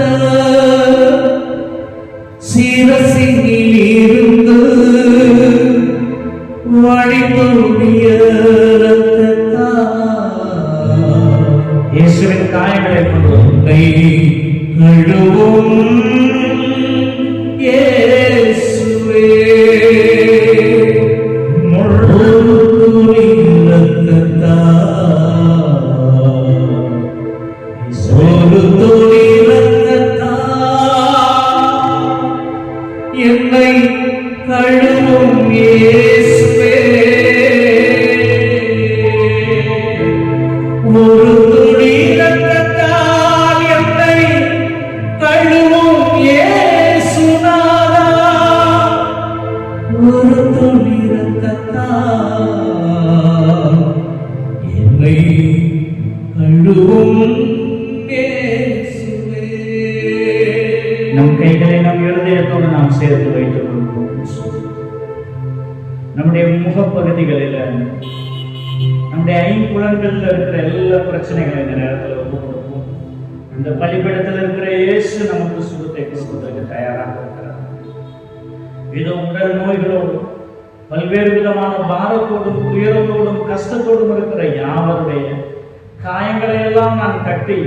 சிரசினிலிருந்து வழிமுடிய இயேசுவின் காயங்களை கொண்டு உன்னை கழுவும் இயேசுவே, என்னை கழுவும் இயேசுவே, ஒரு துளி இரத்தத்தால் என்னை கழுவும் இயேசுநாதா, ஒரு துளி இரத்தத்தால் என்னை கழுவும் இயேசுவே. நம் கைகளை நம் இருதயத்தோடு நாம் சேர்த்து வைத்துக் கொள்வோம். நம்முடைய முகப்பகுதிகளில் நம்முடைய ஐம்புலன்களில் இருக்கிற எல்லா பிரச்சனைகளையும் இந்த நேரத்தில் ஒப்புக் கொடுப்போம். இந்த பலிபீடத்தில் இருக்கிற இயேசு நமக்கு சுகத்தை கொடுப்பதற்கு தயாராக இருக்கிறார். இதோ உடல் நோய்களோடும் பல்வேறு விதமான பாரத்தோடும் துயரத்தோடும் கஷ்டத்தோடும் இருக்கிற யாவருடைய காயங்களை எல்லாம் நான் கட்டி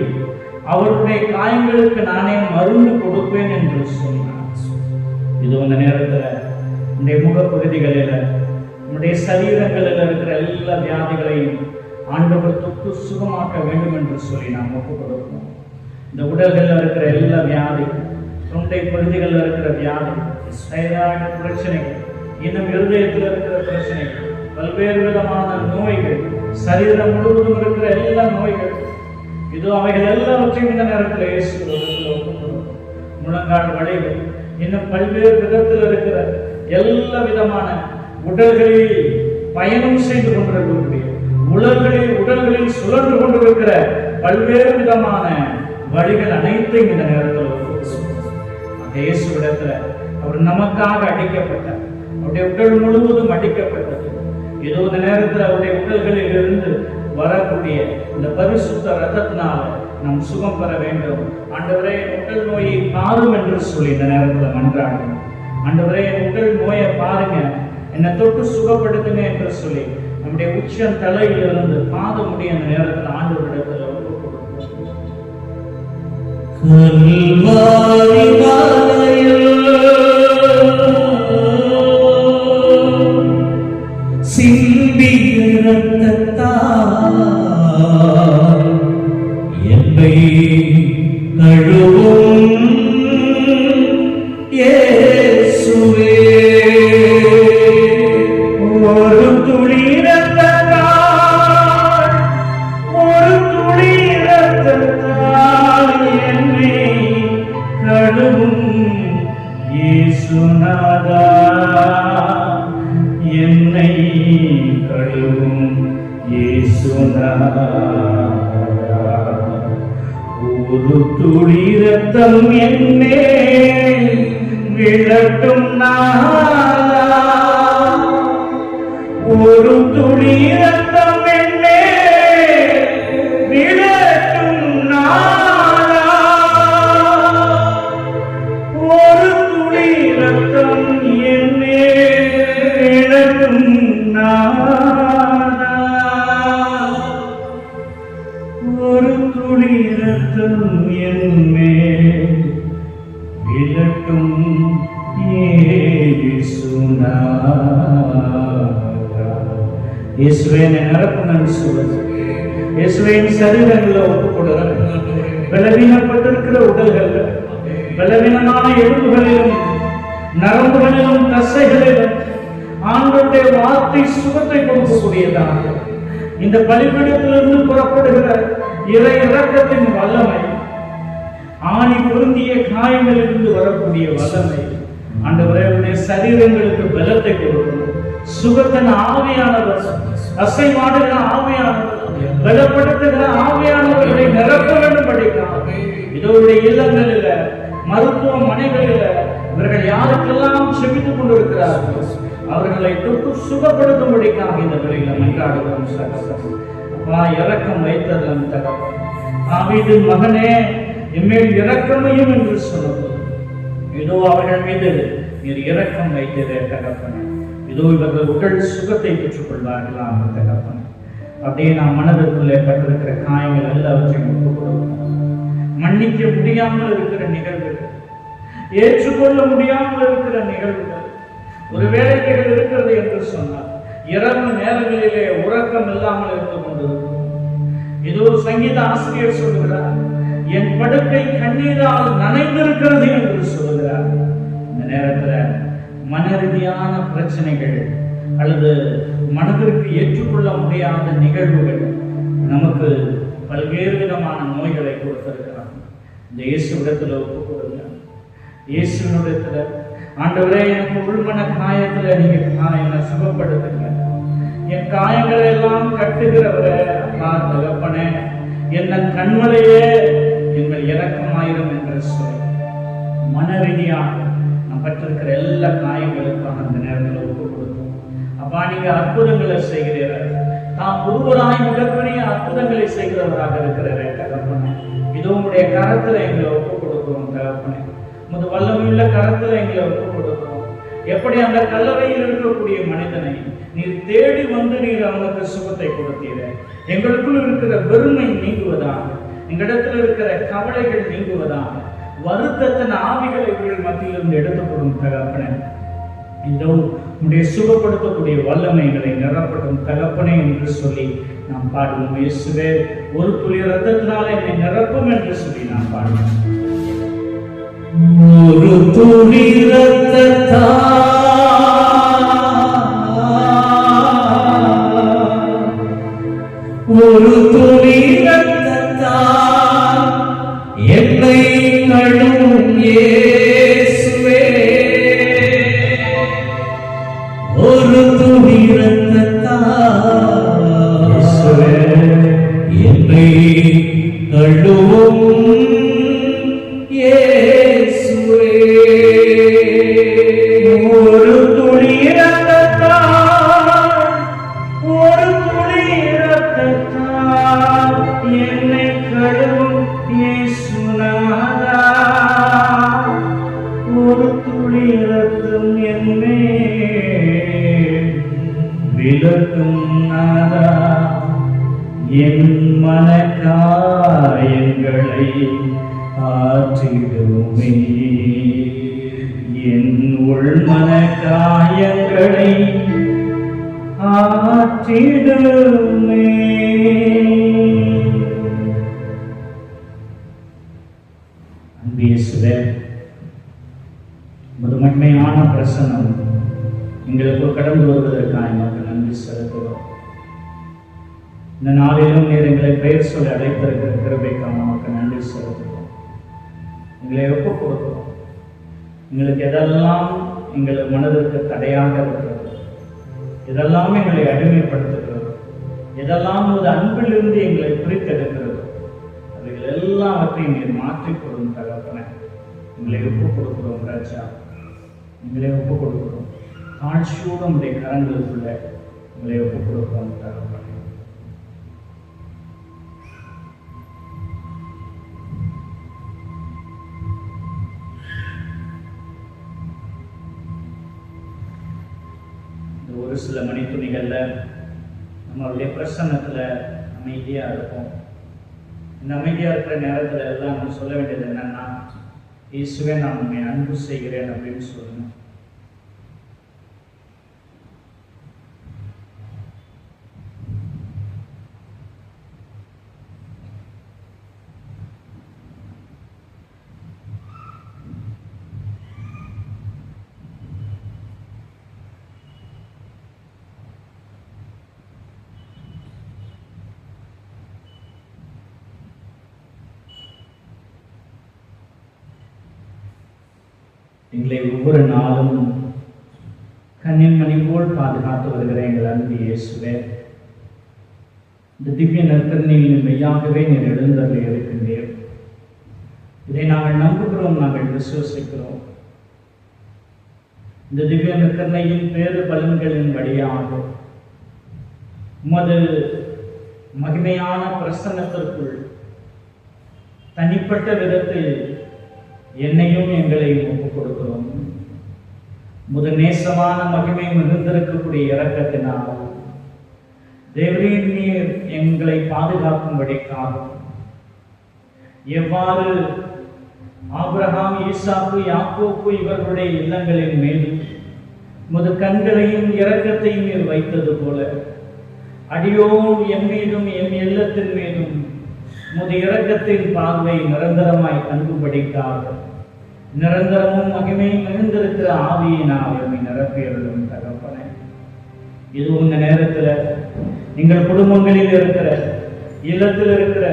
அவருடைய காயங்களுக்கு நானே மருந்து கொடுப்பேன் என்று சொன்னார். இது அந்த நேரத்தில் நம்முடைய முகப்பகுதிகளில் நம்முடைய சரீரங்களில் இருக்கிற எல்லா வியாதிகளையும் ஆண்டவர் தொட்டு சுகமாக்க வேண்டும் என்று சொல்லி நாம் ஒப்புக் கொடுப்போம். இந்த உடல்களில் இருக்கிற எல்லா வியாதி, தொண்டை பகுதிகளில் இருக்கிற வியாதி, தைராய்டு பிரச்சனைகள், இன்னும் இருதயத்தில் இருக்கிற பிரச்சனைகள், பல்வேறு விதமான நோய்கள், சரீரம் முழுவதும் இருக்கிற எல்லா நோய்கள், இது அவைகள் எல்லாவற்றையும் இந்த நேரத்தில் இயேசுவிடத்தில் ஒப்புக் கொடுப்போம். முழங்கால் வளைவு, இன்னும் பல்வேறு விதத்தில் இருக்கிற எல்லா விதமான உடல்களில் பயணம் செய்து கொண்டிருக்கக்கூடிய உடல்களில் சுழன்று கொண்டிருக்கிற பல்வேறு விதமான வழிகள் அனைத்தையும் இந்த நேரத்தில் இயேசுவிடத்துல அவர் நமக்காக அடிக்கப்பட்டார். அவருடைய உடல் முழுவதும் அடிக்கப்பட்டது. ஏதோ இந்த நேரத்தில் அவருடைய உடல்களில் இருந்து வரக்கூடிய இந்த பரிசுத்த ரத்தத்தினால நாம் சுகம் பெற வேண்டும். ஆண்டவரே, உடல் நோயை பாரும் என்று சொல்லி இந்த நேரத்தில் மன்றாடும். ஆண்டவரே, உடல் நோயை பாருங்க, என்னை தொட்டு சுகப்படுத்துங்க என்று சொல்லி நம்முடைய உச்சம் தலையிலிருந்து பாதம் முடிய அந்த நேரத்தில் ஆண்டவரிடத்தில் என்னை கழுவும் இயேசுவே, ஒரு துளி ரத்தத்தால் என்னை கழுவும் இயேசுநாதா, என்னை கழுவும் இயேசுநாதா. ஒரு துளி ரத்தம் என்னேல் விழட்டும் நாதா, ஒரு துளி ரத்தம் என்னேல் விழட்டும் நாதா, ஒரு துளி ரத்தம் என்னேல் விழட்டும் நாதா, ஒரு துளி ரத்தம் என்மேல் விழட்டும் இயேசுவே, நிரப்புன்னு சொல்லுது. இயேசுவின் சரீரங்களை ஒப்புக்கொடுறேன். பலவீனப்பட்டிருக்கிற உடல்கள், பலவீனமான எலும்புகளிலும் நரம்புகளிலும் தசைகளிலும் ஆண்டவருடைய வார்த்தை சுகத்தை கொடுக்கக்கூடியதாக இந்த பலிபீடத்திலிருந்து புறப்படுகிற இறை இரக்கத்தின் வல்லமை, ஆணி பொருந்திய காயங்களிலிருந்து வரக்கூடிய வல்லமை ஆண்டவரே உடைய சரீரங்களுக்கு பலத்தை கொடுக்கணும். சுகத்தின் ஆவியானவர், அசைவாடுகிற ஆவியானவர், பலப்படுத்துகிற ஆவியானவர்களை நிரப்ப வேண்டும் படிக்கலாம். இதோடைய இல்லங்களில, மருத்துவமனைகளில இவர்கள் யாருக்கெல்லாம் செபித்துக் கொண்டிருக்கிறார்கள் அவர்களை தொட்டு சுகப்படுத்தும்படிக்காக இந்த வேளையில மன்றாடுகிறோம். இரக்கம் வைத்ததன் தகவல் தாவீதின் மகனே, எம்மேல் இரக்கமையும் என்று சொன்னது. இதோ அவர்கள் மீது நீர் இரக்கம் வைத்ததே தகப்பனே. இதோ இவர்கள் உடல் சுகத்தை பெற்றுக் கொள்வார்களாம் தகப்பனே. அப்படியே நாம் மனதிற்குள்ளே பட்டிருக்கிற காயங்கள் எல்லாவற்றையும் ஒப்புக் கொடுக்கிறோம். மன்னிக்க முடியாமல் இருக்கிற நிகழ்வுகள், ஏற்றுக்கொள்ள முடியாமல் இருக்கிற நிகழ்வுகள், ஒரு வேலைகள் இருக்கிறது என்று சொன்னார். இரவு நேரங்களிலே உறக்கம் இல்லாமல் இருந்து கொண்டிருக்கும். இதோ சங்கீத ஆசிரியர் சொல்லுகிறார், என் படுக்கை கண்ணீரால் நனைந்திருக்கிறது என்று சொல்லுகிறார். இந்த நேரத்துல மன ரீதியான பிரச்சனைகள் அல்லது மனதிற்கு ஏற்றுக்கொள்ள முடியாத நிகழ்வுகள் நமக்கு பல்வேறு விதமான நோய்களை கொடுத்திருக்கிறார். இந்த இயேசுவிடத்துல ஒப்புக் கொடுங்க. இயேசுவினிடத்துல, ஆண்டவரே, எனக்கு உள்மன காயத்துல நீங்க என்னை சுகப்படுத்துங்க. என் காயங்களை எல்லாம் கட்டுகிறவரே, தகப்பனே, என்ன கண்மலையே எங்கள் இரக்கமாயிரும் என்று சொல்லி மன ரீதியாக நாம் பற்றிருக்கிற எல்லா காயங்களுக்காக அந்த நேரத்தில் ஒப்புக் கொடுத்தோம். அப்பா, நீங்க அற்புதங்களை செய்கிறீர்கள். தாம் ஒருவராய் மிகப்பெரிய அற்புதங்களை செய்கிறவராக இருக்கிறாரே தகப்பனே. இது உங்களுடைய கரத்துல எங்களை ஒப்புக் கொடுக்கிறோம் தகப்பனே. முது வல்லமையுள்ள கரத்துல எங்களை ஒப்புக் கொடுக்கிறோம். எப்படி அந்த கல்லறையில் இருக்கக்கூடிய மனிதனை நீர் தேடி வந்து நீர் அவனுக்கு சுகத்தை கொடுத்தீர, எங்களுக்குள் இருக்கிற வெறுமை நீங்குவதாக, எங்களிடத்தில் இருக்கிற கவலைகள் நீங்குவதாக, வருத்தத்தின் ஆவிகளை இவர்கள் மத்தியிலிருந்து எடுத்துக்கொடும் தகப்பனே. இதோ உடைய சுகப்படுத்தக்கூடிய வல்லமைகளை நிரப்படும் தகப்பனே என்று சொல்லி நாம் பாடுவோம். இயேசுவே, ஒரு துளி ரத்தத்தினால என்னை நிரப்பும் என்று சொல்லி நாம் பாடுவோம். ஒரு துளி ரத்தத்தால் ஒரு துளி ரத்தத்தால் என்னை கழுவும் இயேசுவே, விலகும் நாதா என் மனக்காயங்களை ஆற்றிடுமே, என் உள் மனக்காயங்களை ஆற்றிடுமே. அன்பியேசுவே, மகிமையான பிரசன்னம் எங்களுக்கு கடந்து வருவதற்காக எங்களுக்கு நன்றி செலுத்துகிறோம். இந்த நாளிலும் நீர் எங்களை பெயர் சொல்லி அழைத்திருக்கிற கிருபைக்காக நமக்கு நன்றி செலுத்துகிறோம். எங்களை ஒப்புக் கொடுக்கிறோம். எங்களுக்கு எதெல்லாம் எங்கள் மனதிற்கு தடையாக இருக்கிறது, எதெல்லாம் எங்களை அடிமைப்படுத்துகிறது, எதெல்லாம் ஒரு அன்பிலிருந்து எங்களை பிரித்தெடுக்கிறது, அவைகள் எல்லாவற்றையும் நீர் மாற்றிக்கொள்ளும் தகப்பனே. எங்களை ஒப்புக் கொடுக்கிறோம் ராஜா, எங்களை ஒப்புக் கொடுக்கிறோம். தாழ்ச்சியோடு உடைய கரங்களுக்குள்ள எங்களை ஒப்புக் கொடுக்கிறோம் தகப்பனே. ஒரு சில மணித்துணிகள்ல நம்மளுடைய பிரசன்னத்துல அமைதியா இருப்போம். இந்த அமைதியா இருக்கிற நேரத்துல எல்லாம் நம்ம சொல்ல வேண்டியது என்னன்னா, இயேசுவே நான் உண்மை அன்பு செய்கிறேன் அப்படின்னு சொல்லணும். எங்களை ஒவ்வொரு நாளும் கண்ணின் மணி போல் பாதுகாத்து வருகிற எங்கள் அன்பு இயேசுவே, இந்த திவ்ய நற்கருணையில் மெய்யாகவே நீர் எழுந்தருளி இருக்கின்றீர். இதை நாங்கள் நம்புகிறோம், நாங்கள் விசுவசிக்கிறோம். இந்த திவ்ய நற்கருணையின் பேறு பலன்களின் வழியாக உமது மகிமையான பிரசன்னத்திற்குள் தனிப்பட்ட விதத்தில் என்னையும் எங்களையும் ஒப்புக் கொடுக்கிறோம். முதல் நேசமான மகிமை மிகுந்திருக்கக்கூடிய இரக்கத்தினால் தேவரீர் நீர் எங்களை பாதுகாக்கும்படிக்காக எவ்வாறு ஆபிரகாம், ஈசாக்கு, யாக்கோப்பு இவர்களுடைய இல்லங்களின் மேல் முது கண்களையும் இரக்கத்தையும் நீர் வைத்தது போல அடியோம் என் மீதும் என் இல்லத்தின் மீதும் முது இரக்கத்தின் பார்வை நிரந்தரமாய் தங்கும்படிக்காக நிரந்தரமும் மகிமையும் மிகுந்திருக்கிற ஆவியினால் எம்மை நிரப்பியருளும் தகப்பனே. இது இந்த நேரத்தில் நீங்கள் குடும்பங்களில் இருக்கிற, இல்லத்தில் இருக்கிற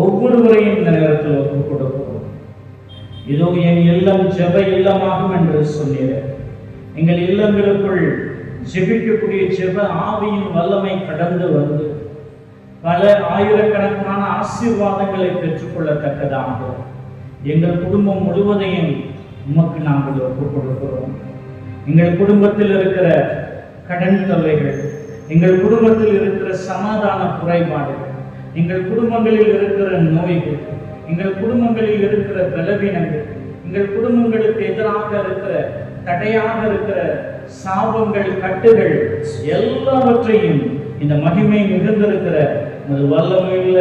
ஒவ்வொருவரையும் இந்த நேரத்தில் ஒப்புக் கொடுக்கிறோம். இதோ என் இல்லம் ஜெப இல்லமாகும் என்று சொன்னீர். எங்கள் இல்லங்களுக்குள் ஜெபிக்கக்கூடிய ஜெப ஆவியின் வல்லமை கடந்து வந்து பல ஆயிரக்கணக்கான ஆசீர்வாதங்களை பெற்றுக்கொள்ளத்தக்கதாக எங்கள் குடும்பம் முழுவதையும் உமக்கு நாங்கள் ஒப்புக் கொடுக்கிறோம். எங்கள் குடும்பத்தில் இருக்கிற கடன் தொல்லைகள், எங்கள் குடும்பத்தில் இருக்கிற சமாதான குறைபாடுகள், எங்கள் குடும்பங்களில் இருக்கிற நோய்கள், எங்கள் குடும்பங்களில் இருக்கிற பலவீனங்கள், எங்கள் குடும்பங்களுக்கு எதிராக இருக்கிற தடையாக இருக்கிற சாபங்கள், கட்டுகள் எல்லாவற்றையும் இந்த மகிமை மிகுந்திருக்கிற ஒரு வல்லமையுள்ள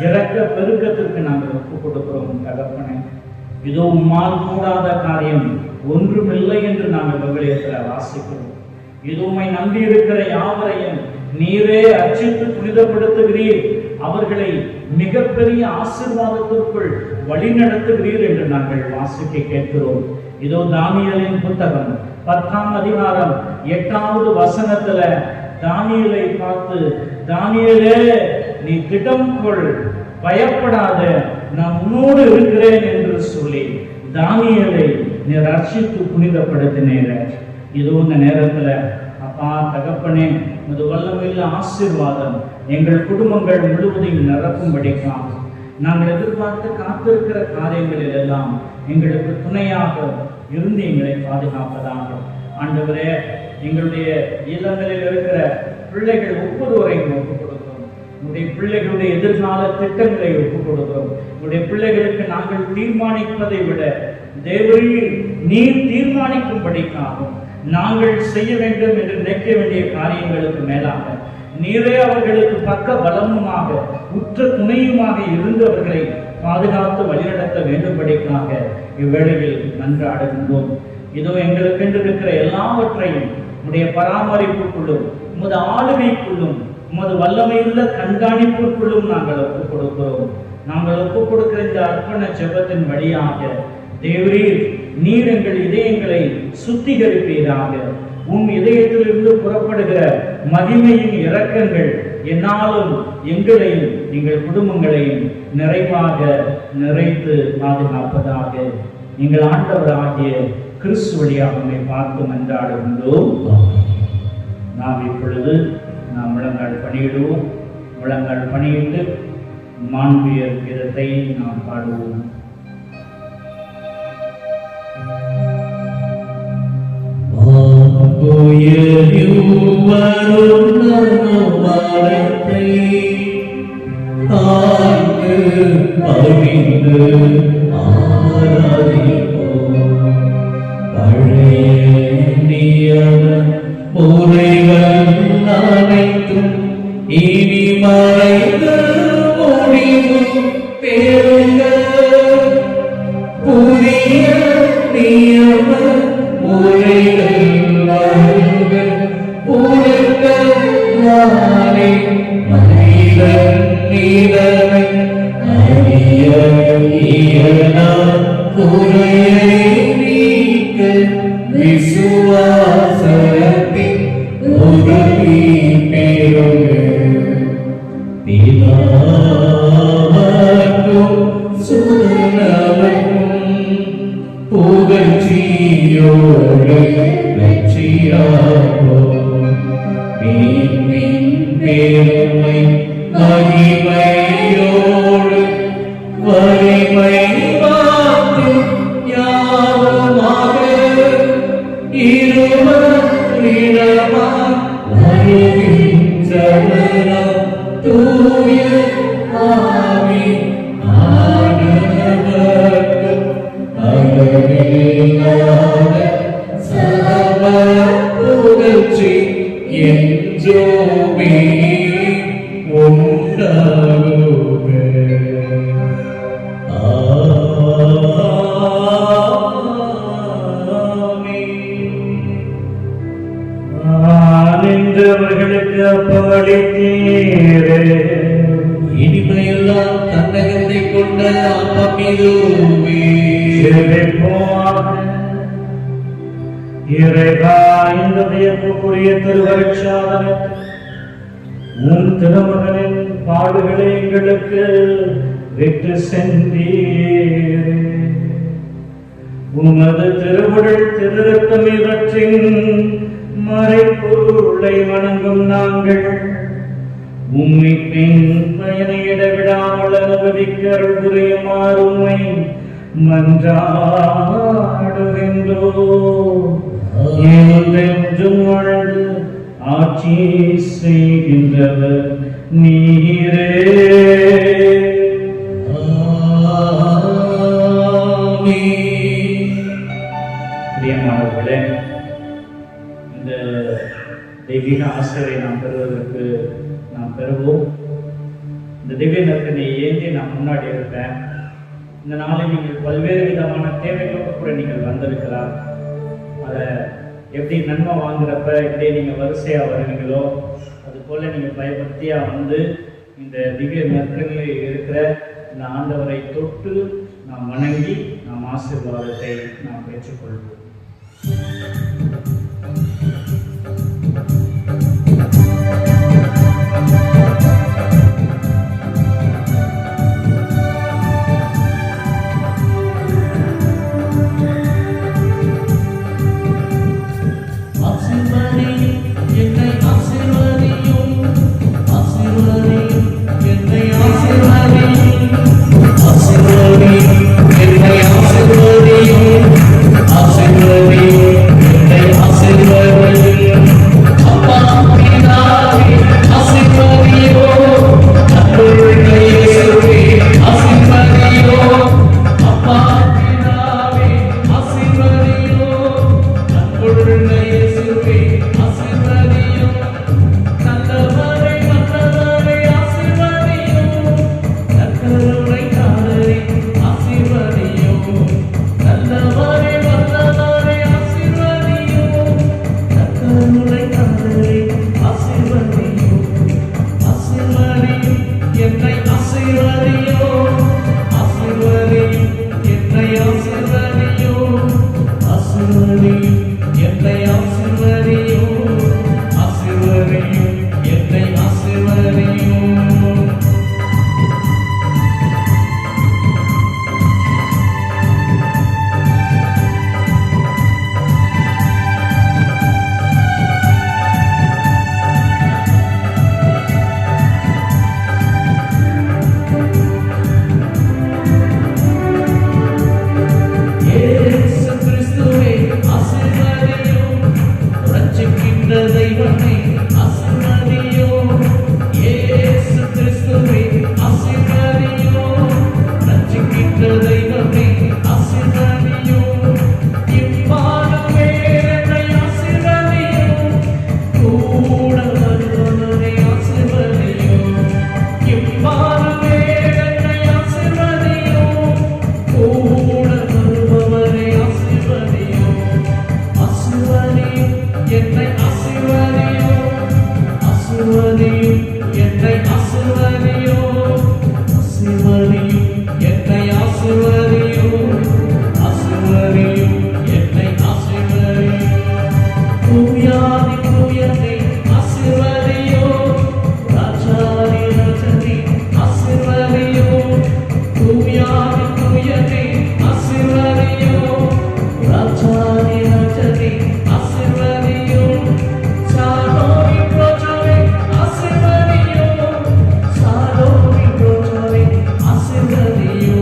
இரக்க பெருக்கத்திற்கு நாங்கள் ஒப்புக் கொடுக்கிறோம் தகப்பனே. இதோ உம்மால் கூடாத காரியம் ஒன்றுமில்லை என்று நாங்கள் விவரியத்தில் வாசிக்கிறோம். இதுவுமை நம்பி இருக்கிற யாவரையும் நீரே அர்ச்சித்து புனிதப்படுத்துகிறீர், அவர்களை மிகப்பெரிய ஆசீர்வாதத்திற்குள் வழிநடத்துகிறீர் என்று நாங்கள் வாசிக்க கேட்கிறோம். இதோ தானியேலின் புத்தகம் 10ஆம் அதிகாரம் 8வது வசனத்துல தானியேலை பார்த்து, தானியேலே நீ திடம் கொள், பயப்படாத, நான் உன்னோடு இருக்கிறேன் என்று சொல்லி தானியேலை நீர் ரட்சித்து புனிதப்படுத்தினீர். இதோ இந்த நேரத்துல அப்பா தகப்பனே, இது வல்லமையுள்ள ஆசீர்வாதம் எங்கள் குடும்பங்கள் முழுவதையும் நிரப்பும்படிக்காக நாங்கள் எதிர்பார்த்து காத்திருக்கிற காரியங்களில் எல்லாம் எங்களுக்கு துணையாக இருந்து எங்களை பாதுகாப்பதாக. ஆண்டவரே, எங்களுடைய இல்லங்களில் இருக்கிற பிள்ளைகள் ஒவ்வொருவரையும் ஒப்புக் கொடுக்கிறோம். உங்களுடைய பிள்ளைகளுடைய எதிர்கால திட்டங்களை ஒப்புக் கொடுக்கிறோம். உங்களுடைய பிள்ளைகளுக்கு நாங்கள் தீர்மானிப்பதை விட தேவரீர் நீர் தீர்மானிக்கும்படிக்காகும், நாங்கள் செய்ய வேண்டும் என்று நினைக்க வேண்டிய காரியங்களுக்கு மேலாக நீரே அவர்களுக்கு பக்க பலமுமாக உற்ற துணையுமாக இருந்து அவர்களை பாதுகாத்து வழிநடத்த வேண்டும்படிக்காக இவ்வேளையில் மன்றாடுகின்றோம். இதோ எங்களுக்கென்று இருக்கிற எல்லாவற்றையும் உடைய பராமரிப்புக்குள்ளும் உமது ஆளுகைக்குள்ளும் உமது வல்லமையுள்ள கண்காணிப்புக்குள்ளும் நாங்கள் ஒப்புக் கொடுக்கிறோம். நாங்கள் ஒப்புக் கொடுக்கிற இந்த அர்ப்பண ஜெபத்தின் வழியாக தேவரீர் நீர் எங்கள் இதயங்களை சுத்திகரிப்பீராக. உம் இதயத்திலிருந்து புறப்படுகிற மகிமையின் இரக்கங்கள் என்னாலும் எங்களையும் எங்கள் குடும்பங்களையும் நிறைவாக நிறைத்து பாதுகாப்பதாக. எங்கள் ஆண்டவராகிய கிறிஸ்து வழியாக உம்மை பார்த்து மன்றாடுகின்றோம். நாம் இப்பொழுது முழங்கால் பணியிடுவோம். முழங்கால் பணியிட்டு மாண்பியர் கீதத்தை நாம் பாடுவோம். இனி மறைந்த முடிவு பெறுங்க புதிய நியம முறைகள் உலக நாளே மனிதன் நீதனை அறிய இயலா குறையை நீக்க விசுவாசத்தின் உதவி பெறுக. பிதாவுக்கும் சுதனவுக்கும் புகழ்ச்சியோடு வெற்றியாகும். மீன்பின் பெருமை மகிமையோடு வலிமை பார்த்து யாருமாக இருவரிடமாய் வருகின்றனர் தூய ஆவி ஆனவர்க்கும் அளவில்லாத சர்வ புகழ்ச்சி என்றுமே உண்டாகுக. அவர்களுக்கு அப்பளித்தீரே. இனிமையெல்லாம் தன்னகத்தை கொண்ட அப்பம் இதுவே. இறைவா, இந்த வியப்புக்குரிய திருவருட்சாதனத்தை உன் திருமகனின் பாடுகளை எங்களுக்கு விட்டு சென்றீரே. உமது திருவுடல் திருரத்தம் இவற்றின் மறைப்பொருளை வணங்கும் நாங்கள் உம்மை பின் பயனை இடைவிடாமல் அனுபவிக்க அருள் புரியுமாறு உம்மை மன்றாடுகின்றோம். என்றென்றும் வாழ்ந்து ஆட்சி செய்கின்றவர் நீரே. பிரியமானவர்களே, இந்த தெய்வீக ஆசிரியை நாம் பெறுவதற்கு நாம் பெறுவோம். இந்த திவ்ய நற்கனை ஏந்தி நான் முன்னாடி இருப்பேன். இந்த நாளில் நீங்கள் பல்வேறு விதமான தேவைகளோடு கூட நீங்கள் வந்திருக்கிறார். அதை எப்படி நன்மை வாங்குறப்ப எப்படி நீங்கள் வரிசையாக வருவீங்களோ அது போல் நீங்கள் பயபக்தியாக வந்து இந்த திவ்ய நற்கனில் இருக்கிற இந்த ஆண்டவரை தொட்டு நாம் வணங்கி நாம் ஆசீர்வாதத்தை நாம் பெற்றுக்கொள்வோம். Amen. தெய்வமே ஆசீர்வதியோ இயேசு கிறிஸ்துவே ஆசீர்வதியோ ரட்சிக்கின்ற தெய்வமே ஆசீர்வதியோ இம்மானுவேலை ஆசீர்வதியோ கூட வருபவரை ஆசீர்வதியோ இம்மானுவேலை ஆசீர்வதியோ கூட வருபவரை ஆசீர்வதியோ ஆசீர்வதியோ என்னை ஆசீர்வதியோ ஆசீர்வதியோ என்னை ஆசீர்வதியோ ஆசீர்வதியோ என்னை ஆசீர்வதியோ ஆசீர்வதியோ என்னை ஆசீர்வதியோ தூயாதி தூயனை ஆசீர்வதியோ ராஜாதி ராஜனை ஆசீர்வதியோ தூயாதி தூயனை ஆசீர்வதியோ ராஜாதி ராஜனை ஆசீர்வதியோ சாலோமி ப்ரோஜாவே ஆசீர்வதியோ சாலோமி ப்ரோஜாவே ஆசீர்வதியோ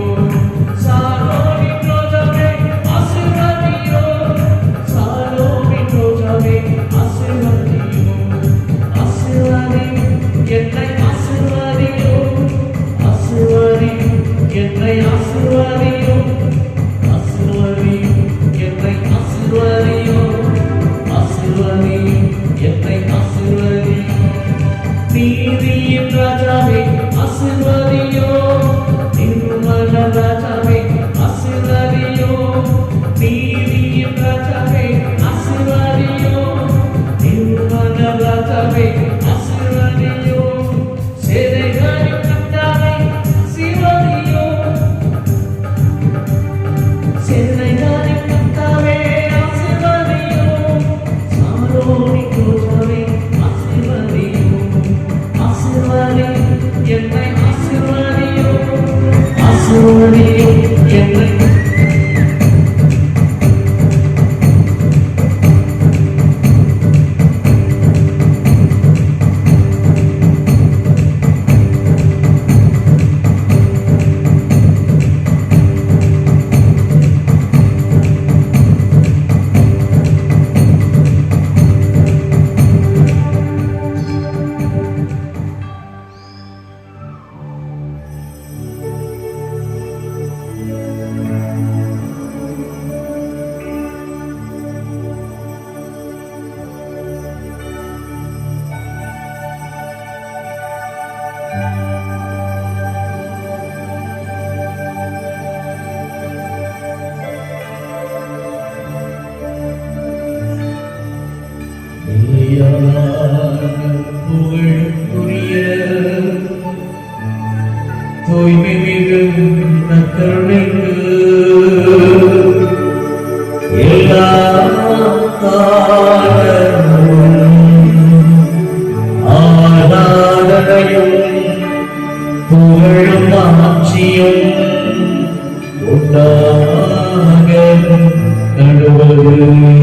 சாலோமி ப்ரோஜாவே ஆசீர்வதியோ சாலோமி ப்ரோஜாவே ஆசீர்வதியோ ஆசீர்வதியோ என்னை ஆசீர்வதியோ ஆசீர்வதியோ என்னை ஆசீர்வதியோ ஆசீர்வதியோ என்னை ஆசீர்வதியோ ஆசீர்வதியோ என்னை ஆசீர்வதியோ நீதியின் ராஜாவே ஆசீர்வதியோ நிர்மல ராஜாவே ஆசீர்வதியோ நீதியின் ராஜாவே ஆசீர்வதியோ நிர்மல ராஜாவே ஆசீர்வதியோ சேனைகளின் கர்த்தாவே ஆசீர்வதியோ சேனைகளின் கர்த்தாவே ஆசீர்வதியோ சாலோமி ப்ரோஜாவே ஆசீர்வதியோ ஆசீர்வதியோ என்னை ஆசீர்வதியோ ஆசீர்வதியோ என்னை புகழுக்குரிய தூய்மை மிகுந்த கருணைக்கு எல்லா காலமும் ஆராதனையும் புகழும் ஆட்சியும் உண்டாக நடுவது